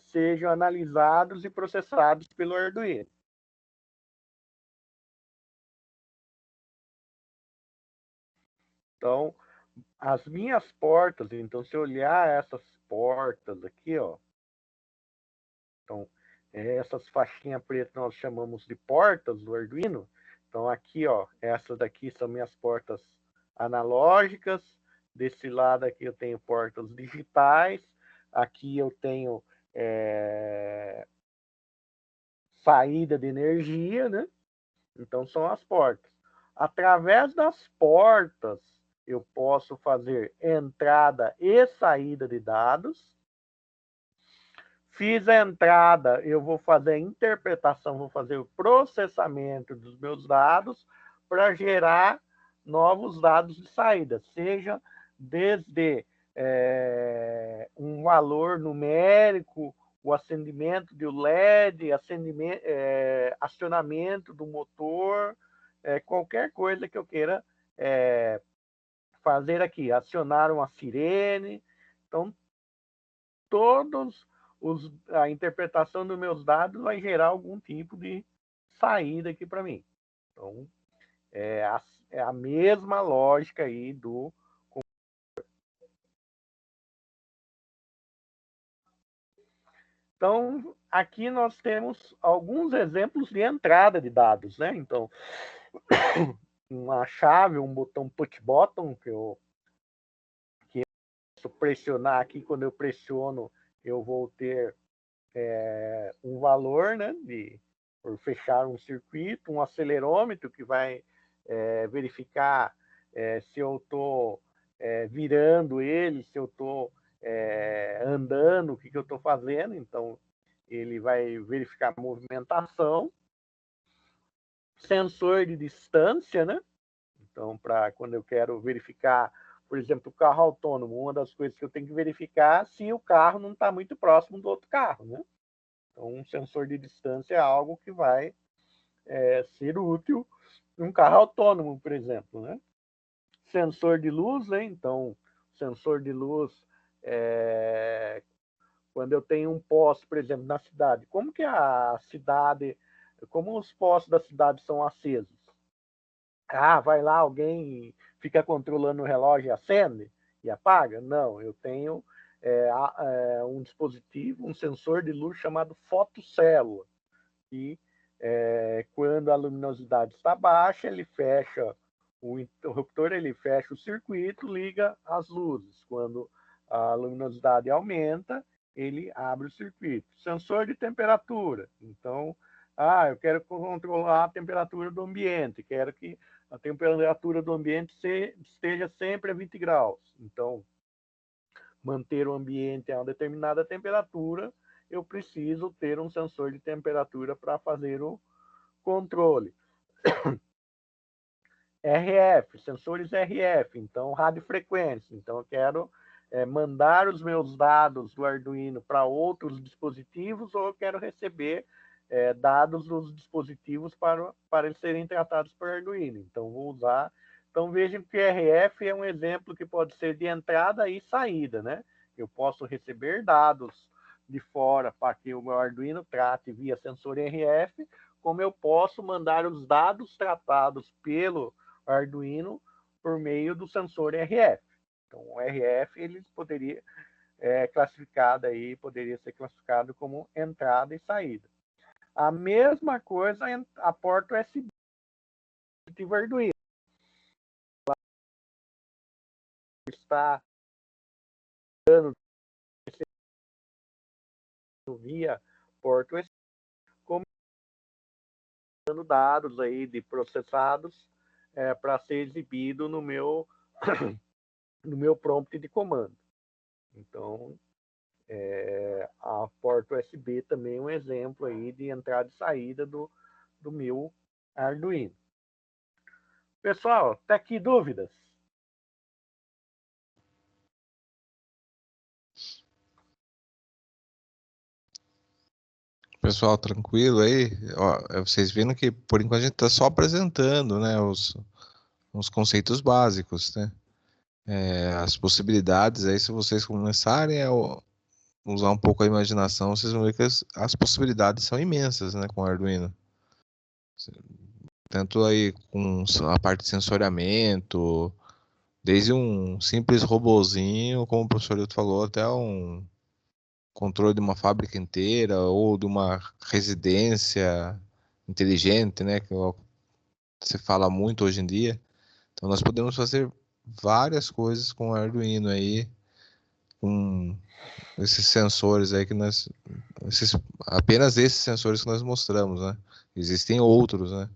A: sejam analisados e processados pelo Arduino. Então, as minhas portas, então, se eu olhar essas portas aqui, ó, então, essas faixinhas pretas nós chamamos de portas do Arduino. Então, aqui, ó, essas daqui são minhas portas analógicas. Desse lado aqui eu tenho portas digitais. Aqui eu tenho saída de energia, né? Então, são as portas. Através das portas, eu posso fazer entrada e saída de dados. Fiz a entrada, eu vou fazer a interpretação, vou fazer o processamento dos meus dados para gerar novos dados de saída, seja desde um valor numérico, o acendimento de LED, acionamento do motor, qualquer coisa que eu queira fazer aqui, acionar uma sirene. Então, a interpretação dos meus dados vai gerar algum tipo de saída aqui para mim. Então, é a mesma lógica aí do... Então, aqui nós temos alguns exemplos de entrada de dados, né? Então, uma chave, um botão push button, que eu posso pressionar aqui, quando eu pressiono, eu vou ter um valor, né, por fechar um circuito, um acelerômetro que vai verificar se eu estou virando ele, se eu estou andando, o que eu estou fazendo. Então, ele vai verificar a movimentação. Sensor de distância, né? Então, para quando eu quero verificar, por exemplo, o carro autônomo, uma das coisas que eu tenho que verificar é se o carro não está muito próximo do outro carro, né? Então, um sensor de distância é algo que vai ser útil em um carro autônomo, por exemplo, né? Sensor de luz, né? Então, sensor de luz, quando eu tenho um poste, por exemplo, na cidade, como que a cidade, como os postes da cidade são acesos? Ah, vai lá alguém fica controlando o relógio e acende e apaga? Não, eu tenho um dispositivo, um sensor de luz chamado fotocélula. E quando a luminosidade está baixa, ele fecha o interruptor, ele fecha o circuito, liga as luzes. Quando a luminosidade aumenta, ele abre o circuito. Sensor de temperatura. Então, eu quero controlar a temperatura do ambiente, quero que a temperatura do ambiente esteja sempre a 20 graus. Então, manter o ambiente a uma determinada temperatura, eu preciso ter um sensor de temperatura para fazer o controle. RF, sensores RF, então radiofrequência. Então, eu quero mandar os meus dados do Arduino para outros dispositivos, ou eu quero receber dados dos dispositivos para eles serem tratados por Arduino. Então, vou usar... Então, vejam que RF é um exemplo que pode ser de entrada e saída, né? Eu posso receber dados de fora para que o meu Arduino trate via sensor RF, como eu posso mandar os dados tratados pelo Arduino por meio do sensor RF. Então, o RF ele poderia poderia ser classificado como entrada e saída. A mesma coisa a porta USB do Arduino. Está via porta USB, como dando dados aí de processados para ser exibido no meu prompt de comando. Então, a porta USB também é um exemplo aí de entrada e saída do do meu Arduino. Pessoal, tá aqui dúvidas?
B: Pessoal, tranquilo aí? Ó, vocês viram que por enquanto a gente está só apresentando, né, os conceitos básicos, né? As possibilidades aí, se vocês começarem a usar um pouco a imaginação, vocês vão ver que as possibilidades são imensas, né, com o Arduino. Tanto aí com a parte de sensoriamento, desde um simples robozinho, como o professor Hilton falou, até um controle de uma fábrica inteira ou de uma residência inteligente, né, que se fala muito hoje em dia. Então nós podemos fazer várias coisas com o Arduino aí, com esses sensores aí que apenas esses sensores que nós mostramos, né? Existem outros, né?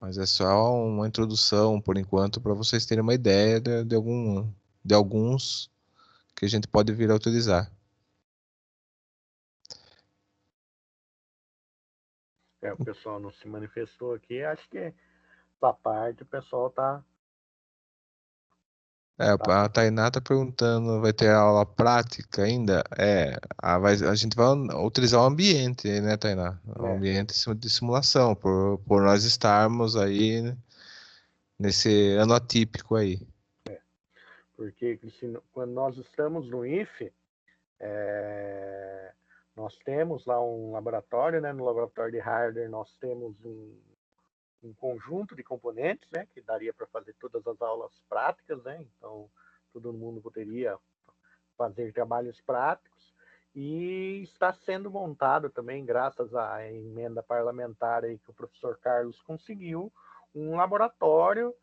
B: Mas é só uma introdução por enquanto para vocês terem uma ideia de alguns que a gente pode vir a utilizar.
A: O pessoal não se manifestou aqui, acho que essa parte o pessoal tá
B: A Tainá tá perguntando, vai ter aula prática ainda? A gente vai utilizar o ambiente, né, Tainá? O ambiente de simulação, por nós estarmos aí nesse ano atípico aí.
A: Porque quando nós estamos no IFE, nós temos lá um laboratório, né? No laboratório de hardware nós temos um conjunto de componentes, né? Que daria para fazer todas as aulas práticas, né? Então todo mundo poderia fazer trabalhos práticos e está sendo montado também, graças à emenda parlamentar aí que o professor Carlos conseguiu, um laboratório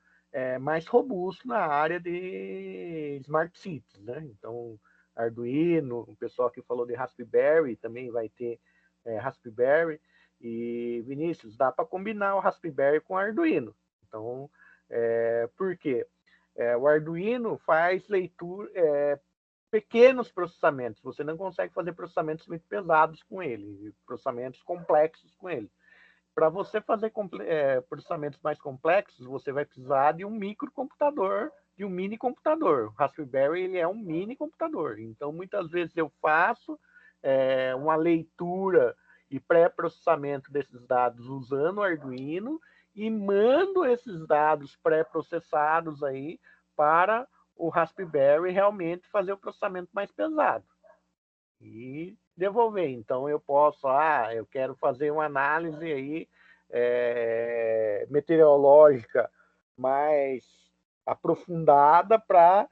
A: mais robusto na área de Smart Cities, né? Então, Arduino, o pessoal que falou de Raspberry também vai ter Raspberry. E, Vinícius, dá para combinar o Raspberry com o Arduino. Então, por quê? O Arduino faz leitura, pequenos processamentos. Você não consegue fazer processamentos muito pesados com ele, processamentos complexos com ele. Para você fazer processamentos mais complexos, você vai precisar de um microcomputador, de um mini computador. O Raspberry ele é um mini computador. Então, muitas vezes eu faço uma leitura e pré-processamento desses dados usando o Arduino e mando esses dados pré-processados aí para o Raspberry realmente fazer o processamento mais pesado e devolver. Então eu posso, eu quero fazer uma análise aí meteorológica mais aprofundada para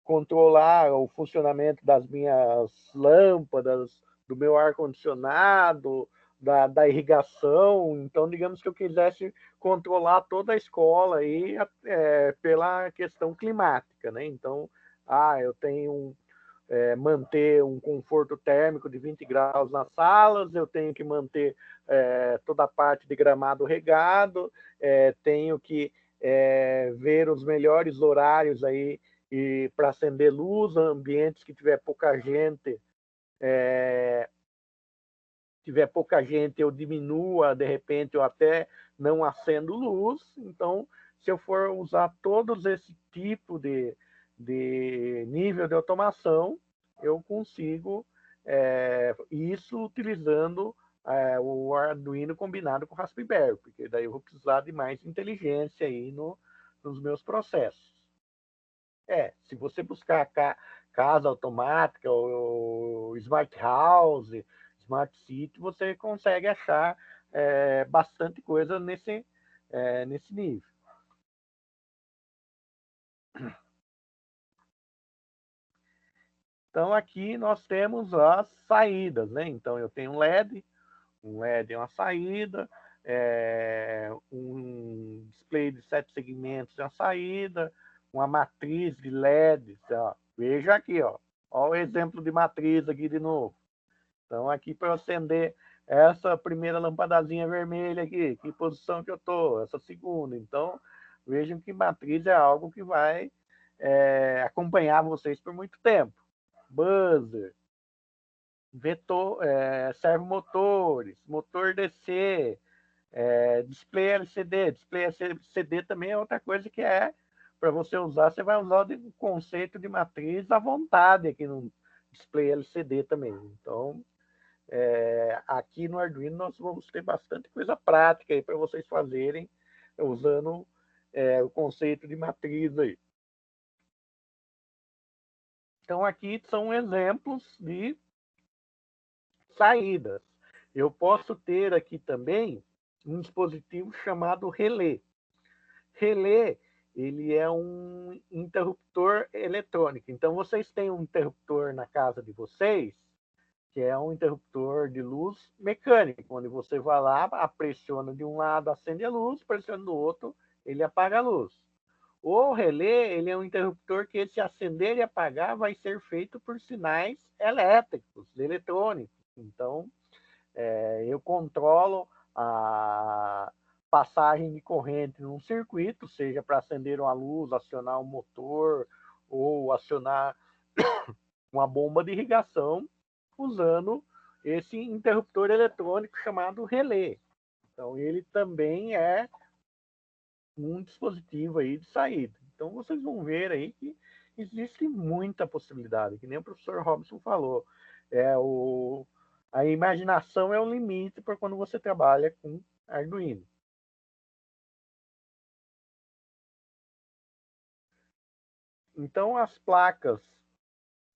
A: controlar o funcionamento das minhas lâmpadas, do meu ar-condicionado, da irrigação. Então, digamos que eu quisesse controlar toda a escola aí pela questão climática, né? Então, eu tenho manter um conforto térmico de 20 graus nas salas, eu tenho que manter toda a parte de gramado regado, tenho que ver os melhores horários aí e para acender luz, ambientes que tiver pouca gente, eu diminua, de repente, eu até não acendo luz. Então, se eu for usar todos esse tipo de nível de automação, eu consigo isso utilizando o Arduino combinado com o Raspberry, porque daí eu vou precisar de mais inteligência aí nos meus processos. Se você buscar casa automática, ou smart house, smart city, você consegue achar bastante coisa nesse nível. Então aqui nós temos as saídas, né? Então eu tenho um LED é uma saída, um display de 7 segmentos é uma saída, uma matriz de LED, ó. Veja aqui, ó o exemplo de matriz aqui de novo. Então aqui para eu acender essa primeira lampadazinha vermelha aqui, que posição que eu estou, essa segunda. Então vejam que matriz é algo que vai acompanhar vocês por muito tempo. Buzzer, vetor, servomotores, motor DC, display LCD. Display LCD também é outra coisa que para você usar, você vai usar o conceito de matriz à vontade aqui no display LCD também. Então, aqui no Arduino nós vamos ter bastante coisa prática aí para vocês fazerem usando o conceito de matriz aí. Então, aqui são exemplos de saídas. Eu posso ter aqui também um dispositivo chamado relé. Relé, ele é um interruptor eletrônico. Então, vocês têm um interruptor na casa de vocês, que é um interruptor de luz mecânico, onde você vai lá, pressiona de um lado, acende a luz, pressiona do outro, ele apaga a luz. O relé, ele é um interruptor que, se acender e apagar, vai ser feito por sinais elétricos, eletrônicos. Então, eu controlo a passagem de corrente num circuito, seja para acender uma luz, acionar um motor ou acionar uma bomba de irrigação, usando esse interruptor eletrônico chamado relé. Então, ele também é um dispositivo aí de saída. Então, vocês vão ver aí que existe muita possibilidade, que nem o professor Robson falou. A imaginação é o limite para quando você trabalha com Arduino. Então, as placas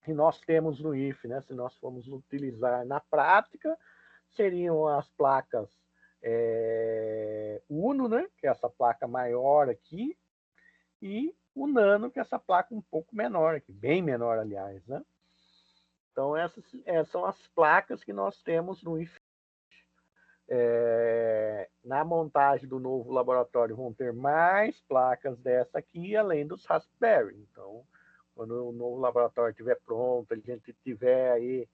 A: que nós temos no IF, né, se nós formos utilizar na prática, seriam as placas Uno, né, que é essa placa maior aqui, e o Nano, que é essa placa um pouco menor aqui, bem menor, aliás, né? Então, essas são as placas que nós temos no IF. Na montagem do novo laboratório vão ter mais placas dessa aqui, além dos Raspberry. Então, quando o novo laboratório estiver pronto, a gente tiver aí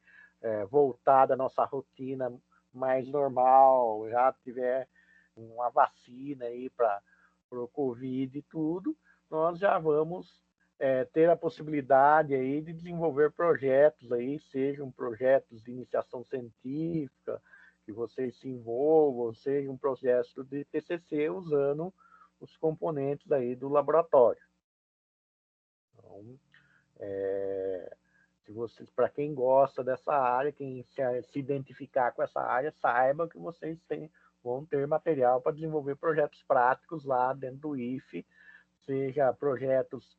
A: voltada a nossa rotina mais normal, já tiver uma vacina aí para o Covid e tudo, nós já vamos ter a possibilidade aí de desenvolver projetos aí, sejam projetos de iniciação científica, que vocês se envolvam, seja um projeto de TCC usando os componentes aí do laboratório. Então, se vocês, para quem gosta dessa área, quem se identificar com essa área, saiba que vocês vão ter material para desenvolver projetos práticos lá dentro do IFE, seja projetos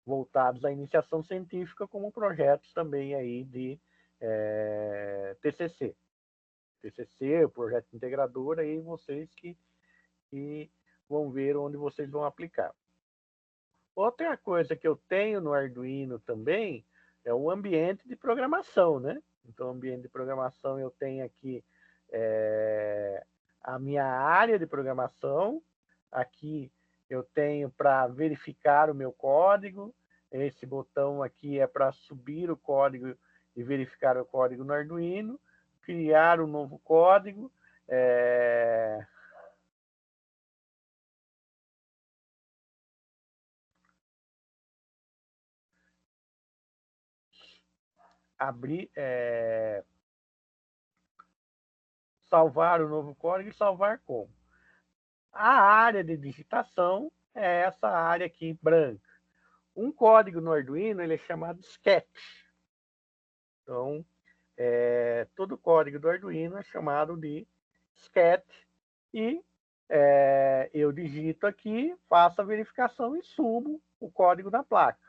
A: voltados à iniciação científica, como projetos também aí de TCC. TCC, o projeto integrador, aí vocês que vão ver onde vocês vão aplicar. Outra coisa que eu tenho no Arduino também é o ambiente de programação, né? Então, ambiente de programação, eu tenho aqui a minha área de programação. Aqui eu tenho para verificar o meu código. Esse botão aqui é para subir o código e verificar o código no Arduino. Criar um novo código. Abrir, salvar o novo código e salvar como. A área de digitação é essa área aqui branca. Um código no Arduino ele é chamado sketch. Então, todo código do Arduino é chamado de sketch e eu digito aqui, faço a verificação e subo o código da placa.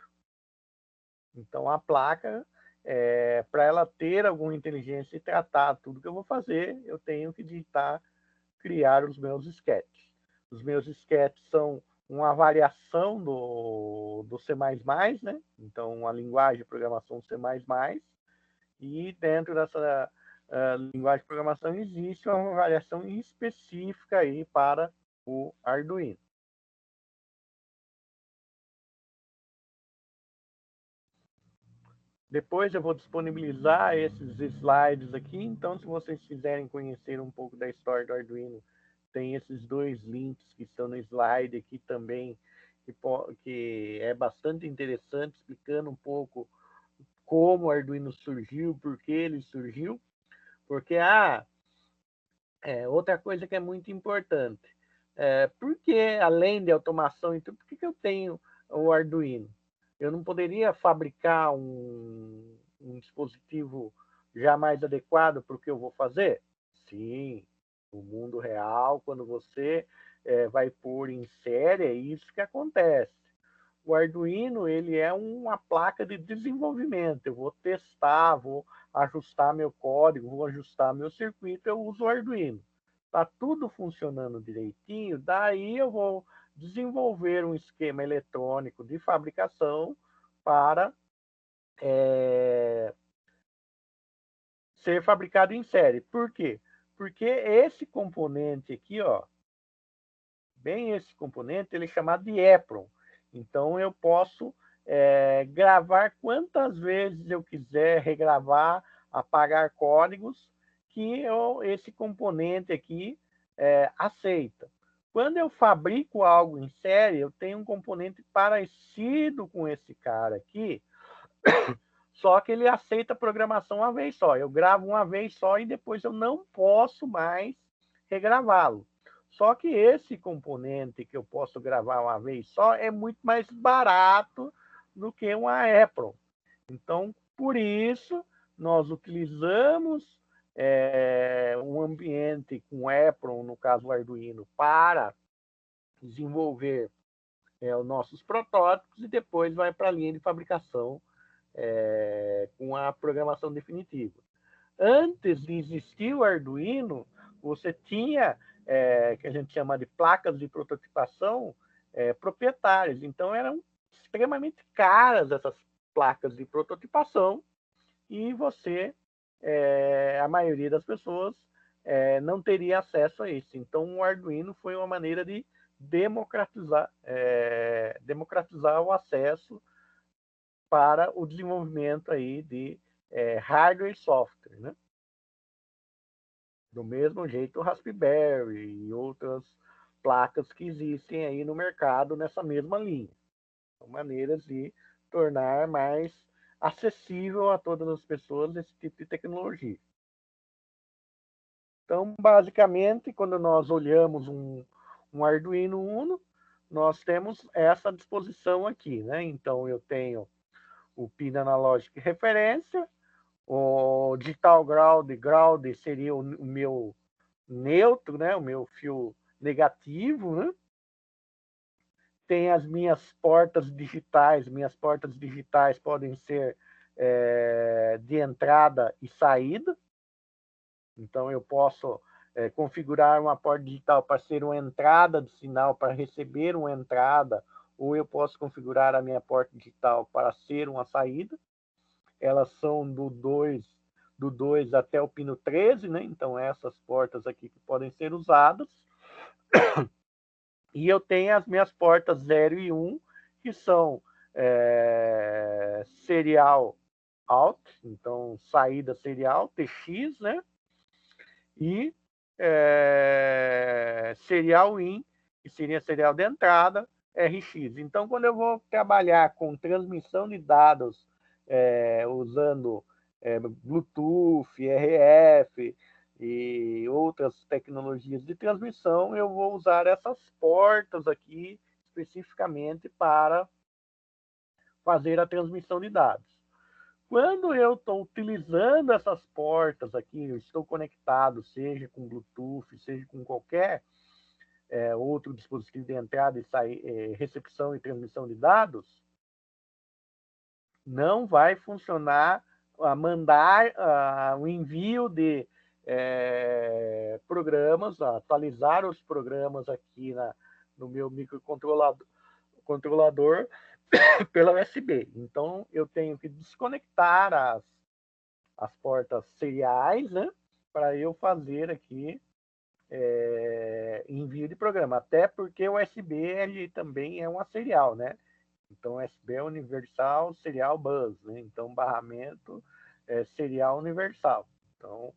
A: Então, a placa, para ela ter alguma inteligência e tratar tudo que eu vou fazer, eu tenho que digitar, criar os meus sketches. Os meus sketches são uma variação do C++, né? Então, a linguagem de programação C++, e dentro dessa linguagem de programação existe uma variação específica aí para o Arduino. Depois eu vou disponibilizar esses slides aqui, então se vocês quiserem conhecer um pouco da história do Arduino, tem esses dois links que estão no slide aqui também, que é bastante interessante, explicando um pouco como o Arduino surgiu, por que ele surgiu, porque outra coisa que é muito importante, porque além de automação, então, por que eu tenho o Arduino? Eu não poderia fabricar um dispositivo já mais adequado para o que eu vou fazer? Sim, no mundo real, quando você vai pôr em série, é isso que acontece. O Arduino ele é uma placa de desenvolvimento. Eu vou testar, vou ajustar meu código, vou ajustar meu circuito, eu uso o Arduino. Está tudo funcionando direitinho, daí eu vou desenvolver um esquema eletrônico de fabricação para ser fabricado em série. Por quê? Porque esse componente aqui, ó, bem esse componente, ele é chamado de EPROM. Então, eu posso gravar quantas vezes eu quiser, regravar, apagar códigos que esse componente aqui aceita. Quando eu fabrico algo em série, eu tenho um componente parecido com esse cara aqui, só que ele aceita programação uma vez só. Eu gravo uma vez só e depois eu não posso mais regravá-lo. Só que esse componente que eu posso gravar uma vez só é muito mais barato do que uma EPROM. Então, por isso, nós utilizamos um ambiente com EPROM, no caso o Arduino, para desenvolver os nossos protótipos e depois vai para a linha de fabricação com a programação definitiva. Antes de existir o Arduino, você tinha, que a gente chama de placas de prototipação proprietárias. Então, eram extremamente caras essas placas de prototipação e você, a maioria das pessoas, não teria acesso a isso. Então, o Arduino foi uma maneira de democratizar o acesso para o desenvolvimento aí de hardware e software, né? Do mesmo jeito o Raspberry e outras placas que existem aí no mercado nessa mesma linha. São maneiras de tornar mais acessível a todas as pessoas esse tipo de tecnologia. Então, basicamente, quando nós olhamos um Arduino Uno, nós temos essa disposição aqui, né? Então, eu tenho o pin analógico de referência, o digital ground seria o meu neutro, né? O meu fio negativo, né? Tem as minhas portas digitais. Minhas portas digitais podem ser de entrada e saída. Então, eu posso configurar uma porta digital para ser uma entrada de sinal, para receber uma entrada, ou eu posso configurar a minha porta digital para ser uma saída. Elas são do 2 até o pino 13, né? Então, essas portas aqui que podem ser usadas. E eu tenho as minhas portas 0 e 1, que são serial out, então saída serial, TX, né? E serial in, que seria serial de entrada, RX. Então, quando eu vou trabalhar com transmissão de dados usando Bluetooth, RF e outras tecnologias de transmissão, eu vou usar essas portas aqui especificamente para fazer a transmissão de dados. Quando eu estou utilizando essas portas aqui, eu estou conectado, seja com Bluetooth, seja com qualquer outro dispositivo de entrada e recepção e transmissão de dados, não vai funcionar a mandar o envio de programas, atualizar os programas aqui no meu microcontrolador pela USB. Então, eu tenho que desconectar as portas seriais, né, para eu fazer aqui envio de programa. Até porque o USB ele também é uma serial, né? Então, USB é Universal Serial Bus, né? Então, barramento é serial universal. Então,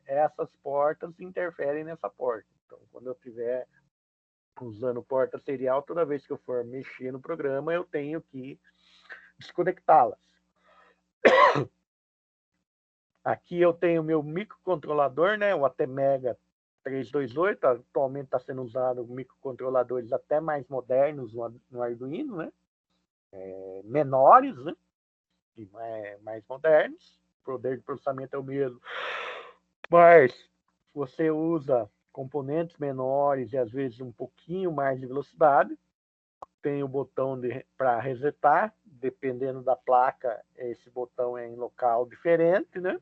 A: essas portas interferem nessa porta. Então, quando eu estiver usando porta serial, toda vez que eu for mexer no programa, eu tenho que desconectá-las. Aqui eu tenho meu microcontrolador, né? O ATmega 328. Atualmente está sendo usado microcontroladores até mais modernos no Arduino, né? Menores, né? E mais modernos. O poder de processamento é o mesmo. Mas você usa componentes menores e às vezes um pouquinho mais de velocidade. Tem o botão para resetar. Dependendo da placa, esse botão é em local diferente, né?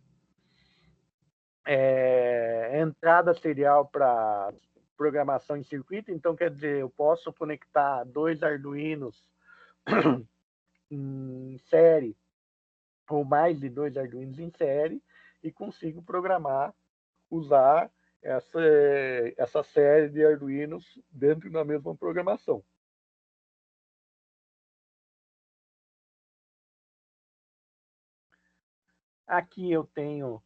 A: Entrada serial para programação em circuito. Então, quer dizer, eu posso conectar 2 Arduinos em série, ou mais de 2 Arduinos em série, e consigo programar, usar essa série de Arduinos dentro da mesma programação. Aqui eu tenho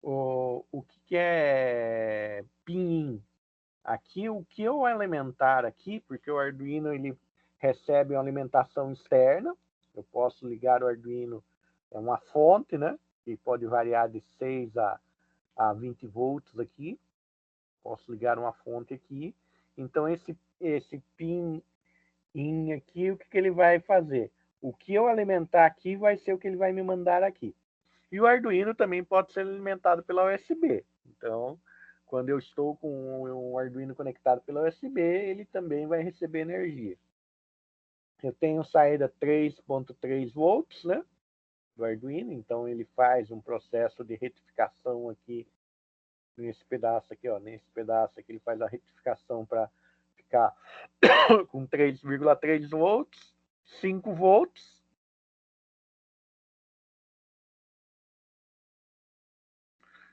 A: o que é pin. Aqui, o que eu alimentar aqui, porque o Arduino ele recebe uma alimentação externa, eu posso ligar o Arduino, é uma fonte, né? Que pode variar de 6 a 20 volts aqui. Posso ligar uma fonte aqui. Então, esse pin in aqui, o que ele vai fazer? O que eu alimentar aqui vai ser o que ele vai me mandar aqui. E o Arduino também pode ser alimentado pela USB. Então, quando eu estou com um Arduino conectado pela USB, ele também vai receber energia. Eu tenho saída 3.3 volts, né, do Arduino, então ele faz um processo de retificação aqui nesse pedaço aqui, ó, nesse pedaço aqui ele faz a retificação para ficar com 3,3 volts, 5 volts.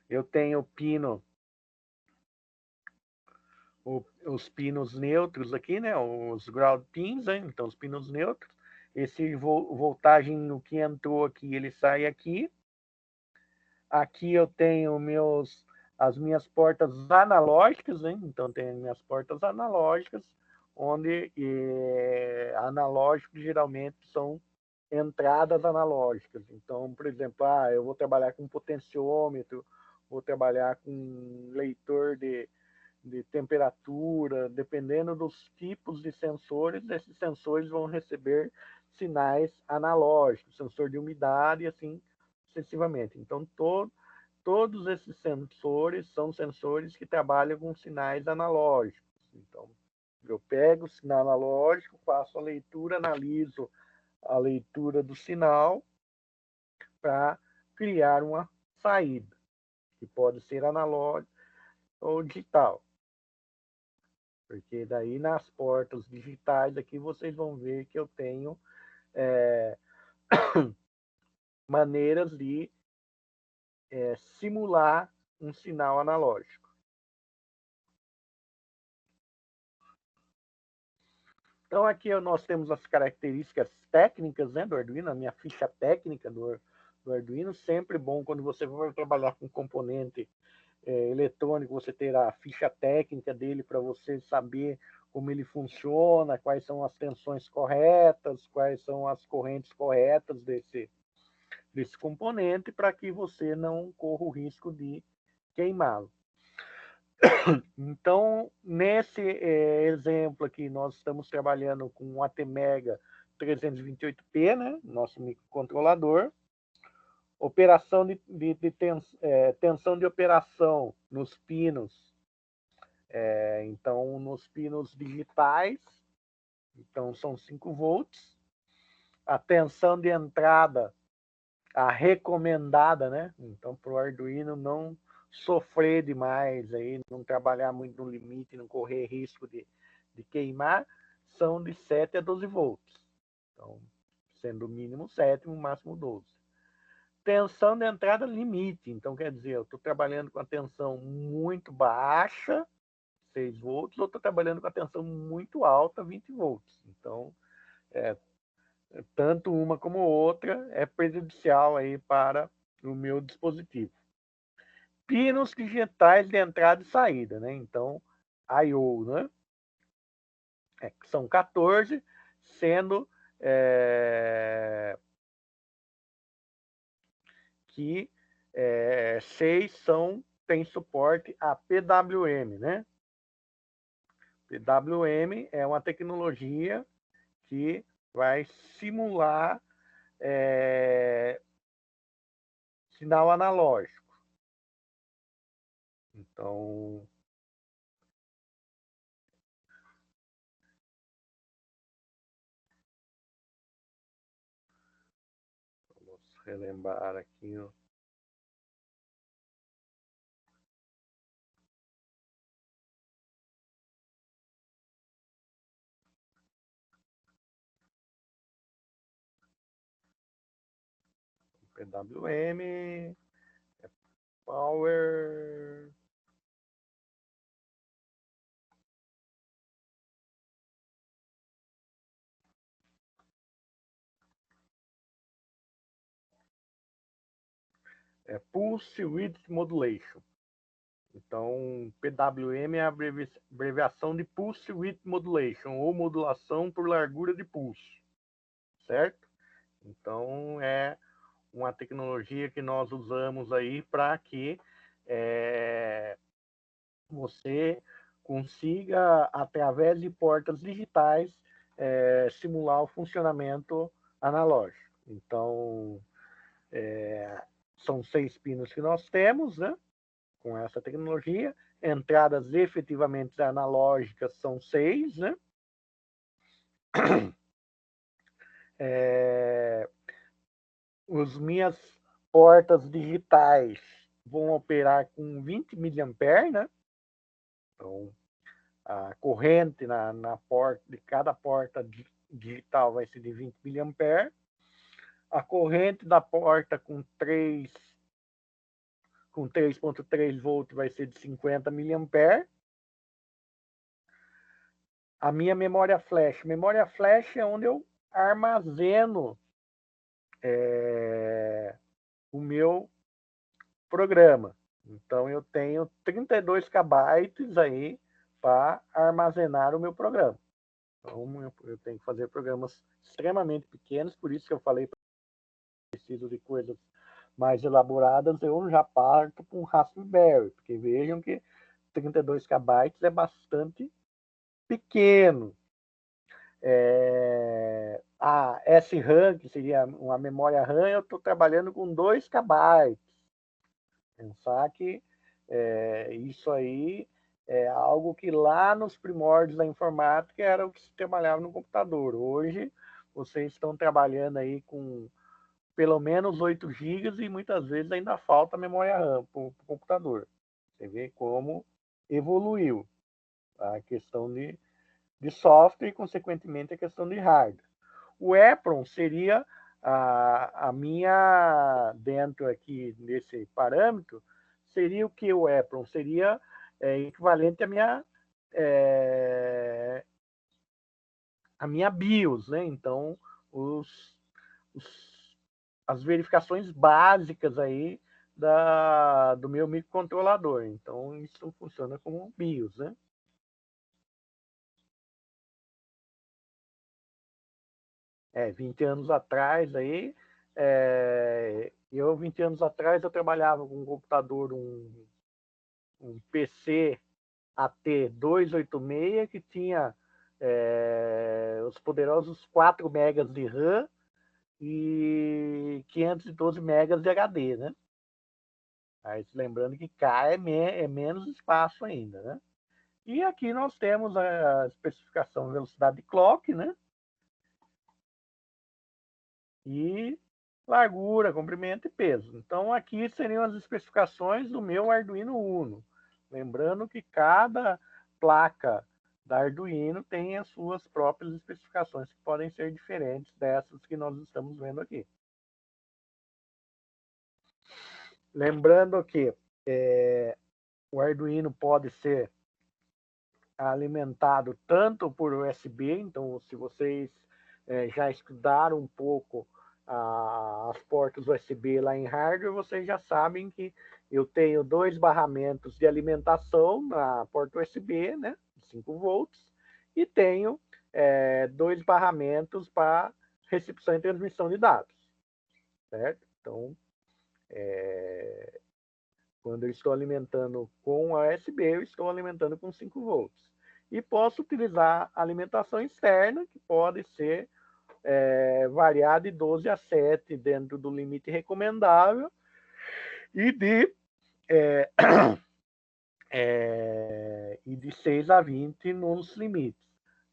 A: Eu tenho pino, os pinos neutros aqui, né? Os ground pins, né? Então os pinos neutros. Esse voltagem no que entrou aqui, ele sai aqui. Aqui eu tenho as minhas portas analógicas, né? Então tem minhas portas analógicas, onde analógicos geralmente são entradas analógicas. Então, por exemplo, eu vou trabalhar com potenciômetro, vou trabalhar com leitor de temperatura, dependendo dos tipos de sensores, esses sensores vão receber sinais analógicos, sensor de umidade e assim sucessivamente. Então, todos esses sensores são sensores que trabalham com sinais analógicos. Então, eu pego o sinal analógico, faço a leitura, analiso a leitura do sinal para criar uma saída, que pode ser analógica ou digital. Porque daí nas portas digitais aqui vocês vão ver que eu tenho maneiras de simular um sinal analógico. Então aqui nós temos as características técnicas, né, do Arduino, a minha ficha técnica do Arduino. Sempre bom quando você for trabalhar com componente eletrônico, você ter a ficha técnica dele para você saber como ele funciona, quais são as tensões corretas, quais são as correntes corretas desse componente, para que você não corra o risco de queimá-lo. Então, nesse exemplo aqui, nós estamos trabalhando com o ATmega 328P, né? Nosso microcontrolador. Operação tensão de operação nos pinos. Então, nos pinos digitais, então são 5 volts. A tensão de entrada, a recomendada, né? Então, para o Arduino não sofrer demais, aí, não trabalhar muito no limite, não correr risco de queimar, são de 7 a 12 volts. Então, sendo o mínimo 7, o máximo 12. Tensão de entrada limite. Então, quer dizer, eu estou trabalhando com a tensão muito baixa, 6 volts, ou estou trabalhando com a tensão muito alta, 20 volts. Então, tanto uma como outra é prejudicial aí para no meu dispositivo. Pinos digitais de entrada e saída, né? Então, I/O, né? São 14, sendo que 6 tem suporte a PWM, né? PWM é uma tecnologia que vai simular sinal analógico. Então, vamos relembrar aqui. PWM, Power. Pulse Width Modulation. Então, PWM é a abreviação de Pulse Width Modulation, ou modulação por largura de pulso, certo? Então, é uma tecnologia que nós usamos aí para que você consiga, através de portas digitais, simular o funcionamento analógico. Então, são 6 pinos que nós temos, né? Com essa tecnologia. Entradas efetivamente analógicas são 6, né? As minhas portas digitais vão operar com 20 mA, né? Então, a corrente na porta de cada porta digital vai ser de 20 mA. A corrente da porta com 3.3 volts vai ser de 50 mA. A minha memória flash. Memória flash é onde eu armazeno o meu programa. Então, eu tenho 32 KB aí para armazenar o meu programa. Então, eu tenho que fazer programas extremamente pequenos, por isso que eu falei que preciso de coisas mais elaboradas, eu já parto com um Raspberry, porque vejam que 32 KB é bastante pequeno. A SRAM, que seria uma memória RAM, eu estou trabalhando com 2 KB. Pensar que isso aí é algo que lá nos primórdios da informática era o que se trabalhava no computador. Hoje, vocês estão trabalhando aí com pelo menos 8 GB e muitas vezes ainda falta memória RAM para o computador. Você vê como evoluiu a questão de software e, consequentemente, a questão de hardware. O EPROM seria a minha, dentro aqui desse parâmetro, seria o que o EPROM? Seria equivalente à minha BIOS, né? Então, as verificações básicas aí do meu microcontrolador. Então, isso funciona como BIOS, né? 20 anos atrás aí, 20 anos atrás eu trabalhava com um computador, um PC AT286 que tinha os poderosos 4 megas de RAM e 512 megas de HD, né? Aí, lembrando que K é menos espaço ainda, né? E aqui nós temos a especificação de velocidade de clock, né? E largura, comprimento e peso. Então, aqui seriam as especificações do meu Arduino Uno. Lembrando que cada placa da Arduino tem as suas próprias especificações, que podem ser diferentes dessas que nós estamos vendo aqui. Lembrando que o Arduino pode ser alimentado tanto por USB, então se vocês já estudaram um pouco as portas USB lá em hardware, vocês já sabem que eu tenho 2 barramentos de alimentação na porta USB, né, 5 volts, e tenho 2 barramentos para recepção e transmissão de dados, certo? Então, quando eu estou alimentando com a USB, eu estou alimentando com 5 volts. E posso utilizar alimentação externa, que pode ser variar de 12 a 7 dentro do limite recomendável e de 6 a 20 nos limites.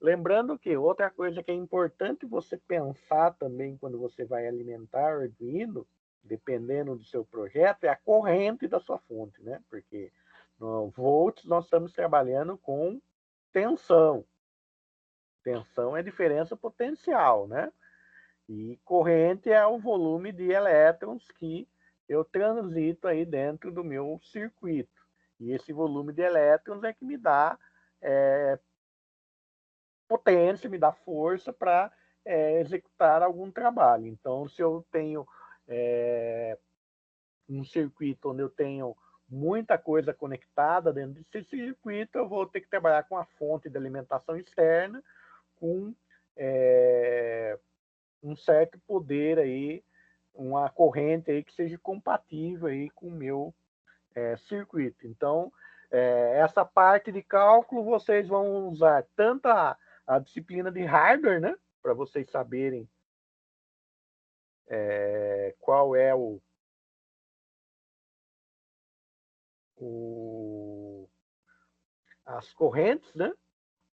A: Lembrando que outra coisa que é importante você pensar também quando você vai alimentar o Arduino, dependendo do seu projeto, é a corrente da sua fonte, né? Porque no volts nós estamos trabalhando com tensão. Tensão é diferença potencial, né? E corrente é o volume de elétrons que eu transito aí dentro do meu circuito. E esse volume de elétrons é que me dá potência, me dá força para executar algum trabalho. Então, se eu tenho um circuito onde eu tenho muita coisa conectada dentro desse circuito, eu vou ter que trabalhar com a fonte de alimentação externa, com um certo poder aí, uma corrente aí que seja compatível aí com o meu circuito. Então, essa parte de cálculo vocês vão usar tanto a disciplina de hardware, né, para vocês saberem qual é as correntes, né,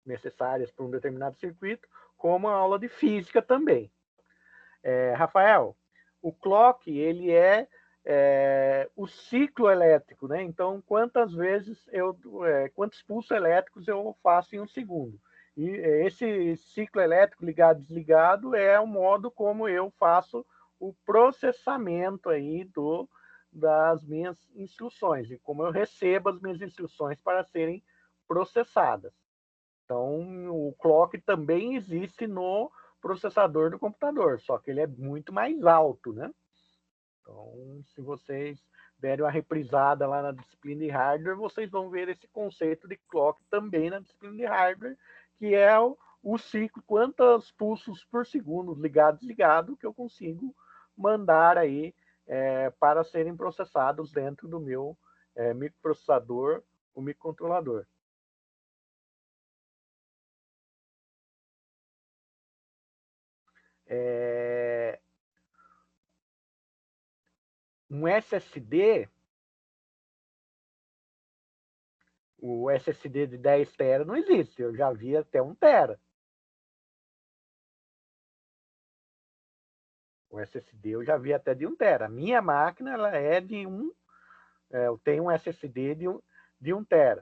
A: necessárias para um determinado circuito, como a aula de física também. Rafael, o clock ele é o ciclo elétrico, né? Então, quantos pulsos elétricos eu faço em um segundo? E esse ciclo elétrico ligado-desligado é o modo como eu faço o processamento aí das minhas instruções e como eu recebo as minhas instruções para serem processadas. Então, o clock também existe no processador do computador, só que ele é muito mais alto, né? Então, se vocês derem uma reprisada lá na disciplina de hardware, vocês vão ver esse conceito de clock também na disciplina de hardware, que é o ciclo, quantos pulsos por segundo ligado, desligado, que eu consigo mandar aí para serem processados dentro do meu microprocessador, o microcontrolador. Um SSD, o SSD de 10 TB não existe, eu já vi até 1 TB. O SSD eu já vi até de 1 TB. A minha máquina ela é de eu tenho um SSD de 1 TB.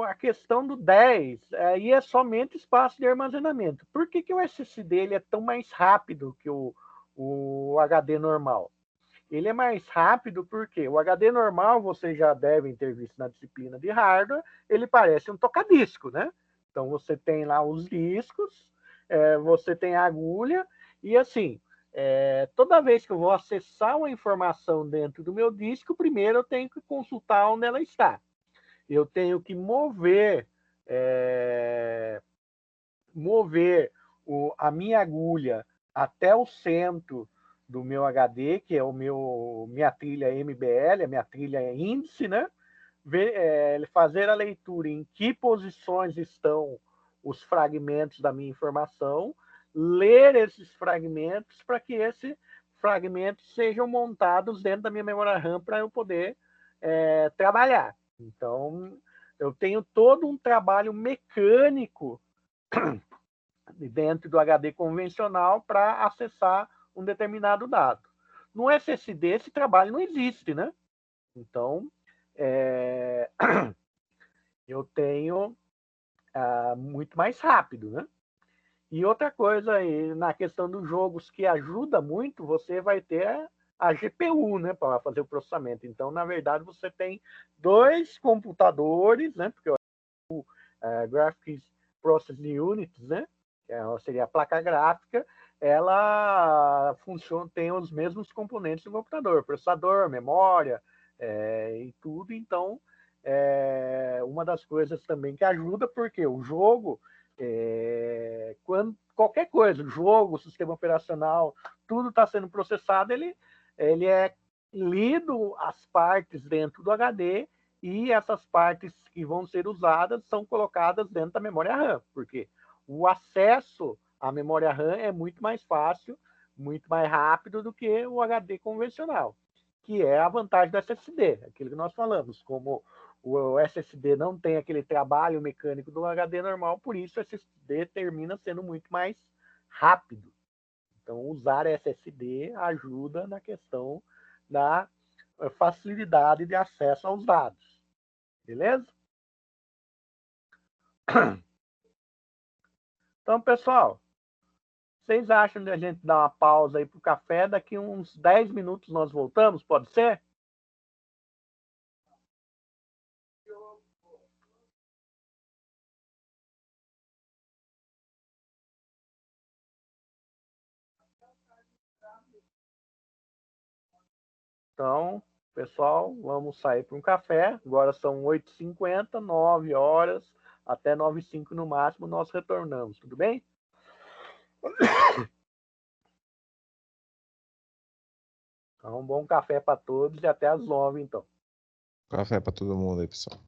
A: A questão do 10, aí é somente espaço de armazenamento. Por que o SSD ele é tão mais rápido que o HD normal? Ele é mais rápido porque o HD normal, vocês já devem ter visto na disciplina de hardware, ele parece um tocadisco, né? Então você tem lá os discos, você tem a agulha, e assim, toda vez que eu vou acessar uma informação dentro do meu disco, primeiro eu tenho que consultar onde ela está. Eu tenho que mover a minha agulha até o centro do meu HD, que é minha trilha MBL, a minha trilha índice, né? Fazer a leitura em que posições estão os fragmentos da minha informação, ler esses fragmentos para que esses fragmentos sejam montados dentro da minha memória RAM para eu poder trabalhar. Então, eu tenho todo um trabalho mecânico dentro do HD convencional para acessar um determinado dado. No SSD, esse trabalho não existe, né? Então, eu tenho muito mais rápido, né? E outra coisa aí, na questão dos jogos que ajuda muito, você vai ter a GPU, né, para fazer o processamento. Então, na verdade, você tem 2 computadores, né, porque Graphics Processing Units, né, que seria a placa gráfica, ela funciona, tem os mesmos componentes do computador, processador, memória e tudo. Então, uma das coisas também que ajuda, porque o jogo, qualquer coisa, o jogo, o sistema operacional, tudo está sendo processado, ele é lido as partes dentro do HD e essas partes que vão ser usadas são colocadas dentro da memória RAM, porque o acesso à memória RAM é muito mais fácil, muito mais rápido do que o HD convencional, que é a vantagem do SSD, aquilo que nós falamos, como o SSD não tem aquele trabalho mecânico do HD normal, por isso o SSD termina sendo muito mais rápido. Então, usar SSD ajuda na questão da facilidade de acesso aos dados. Beleza? Então, pessoal, vocês acham de a gente dar uma pausa aí para o café? Daqui uns 10 minutos nós voltamos, pode ser? Então, pessoal, vamos sair para um café. Agora são 8h50, 9 horas, até 9h05 no máximo, nós retornamos, tudo bem? Então, um bom café para todos e até às 9, então.
B: Café para todo mundo aí, pessoal.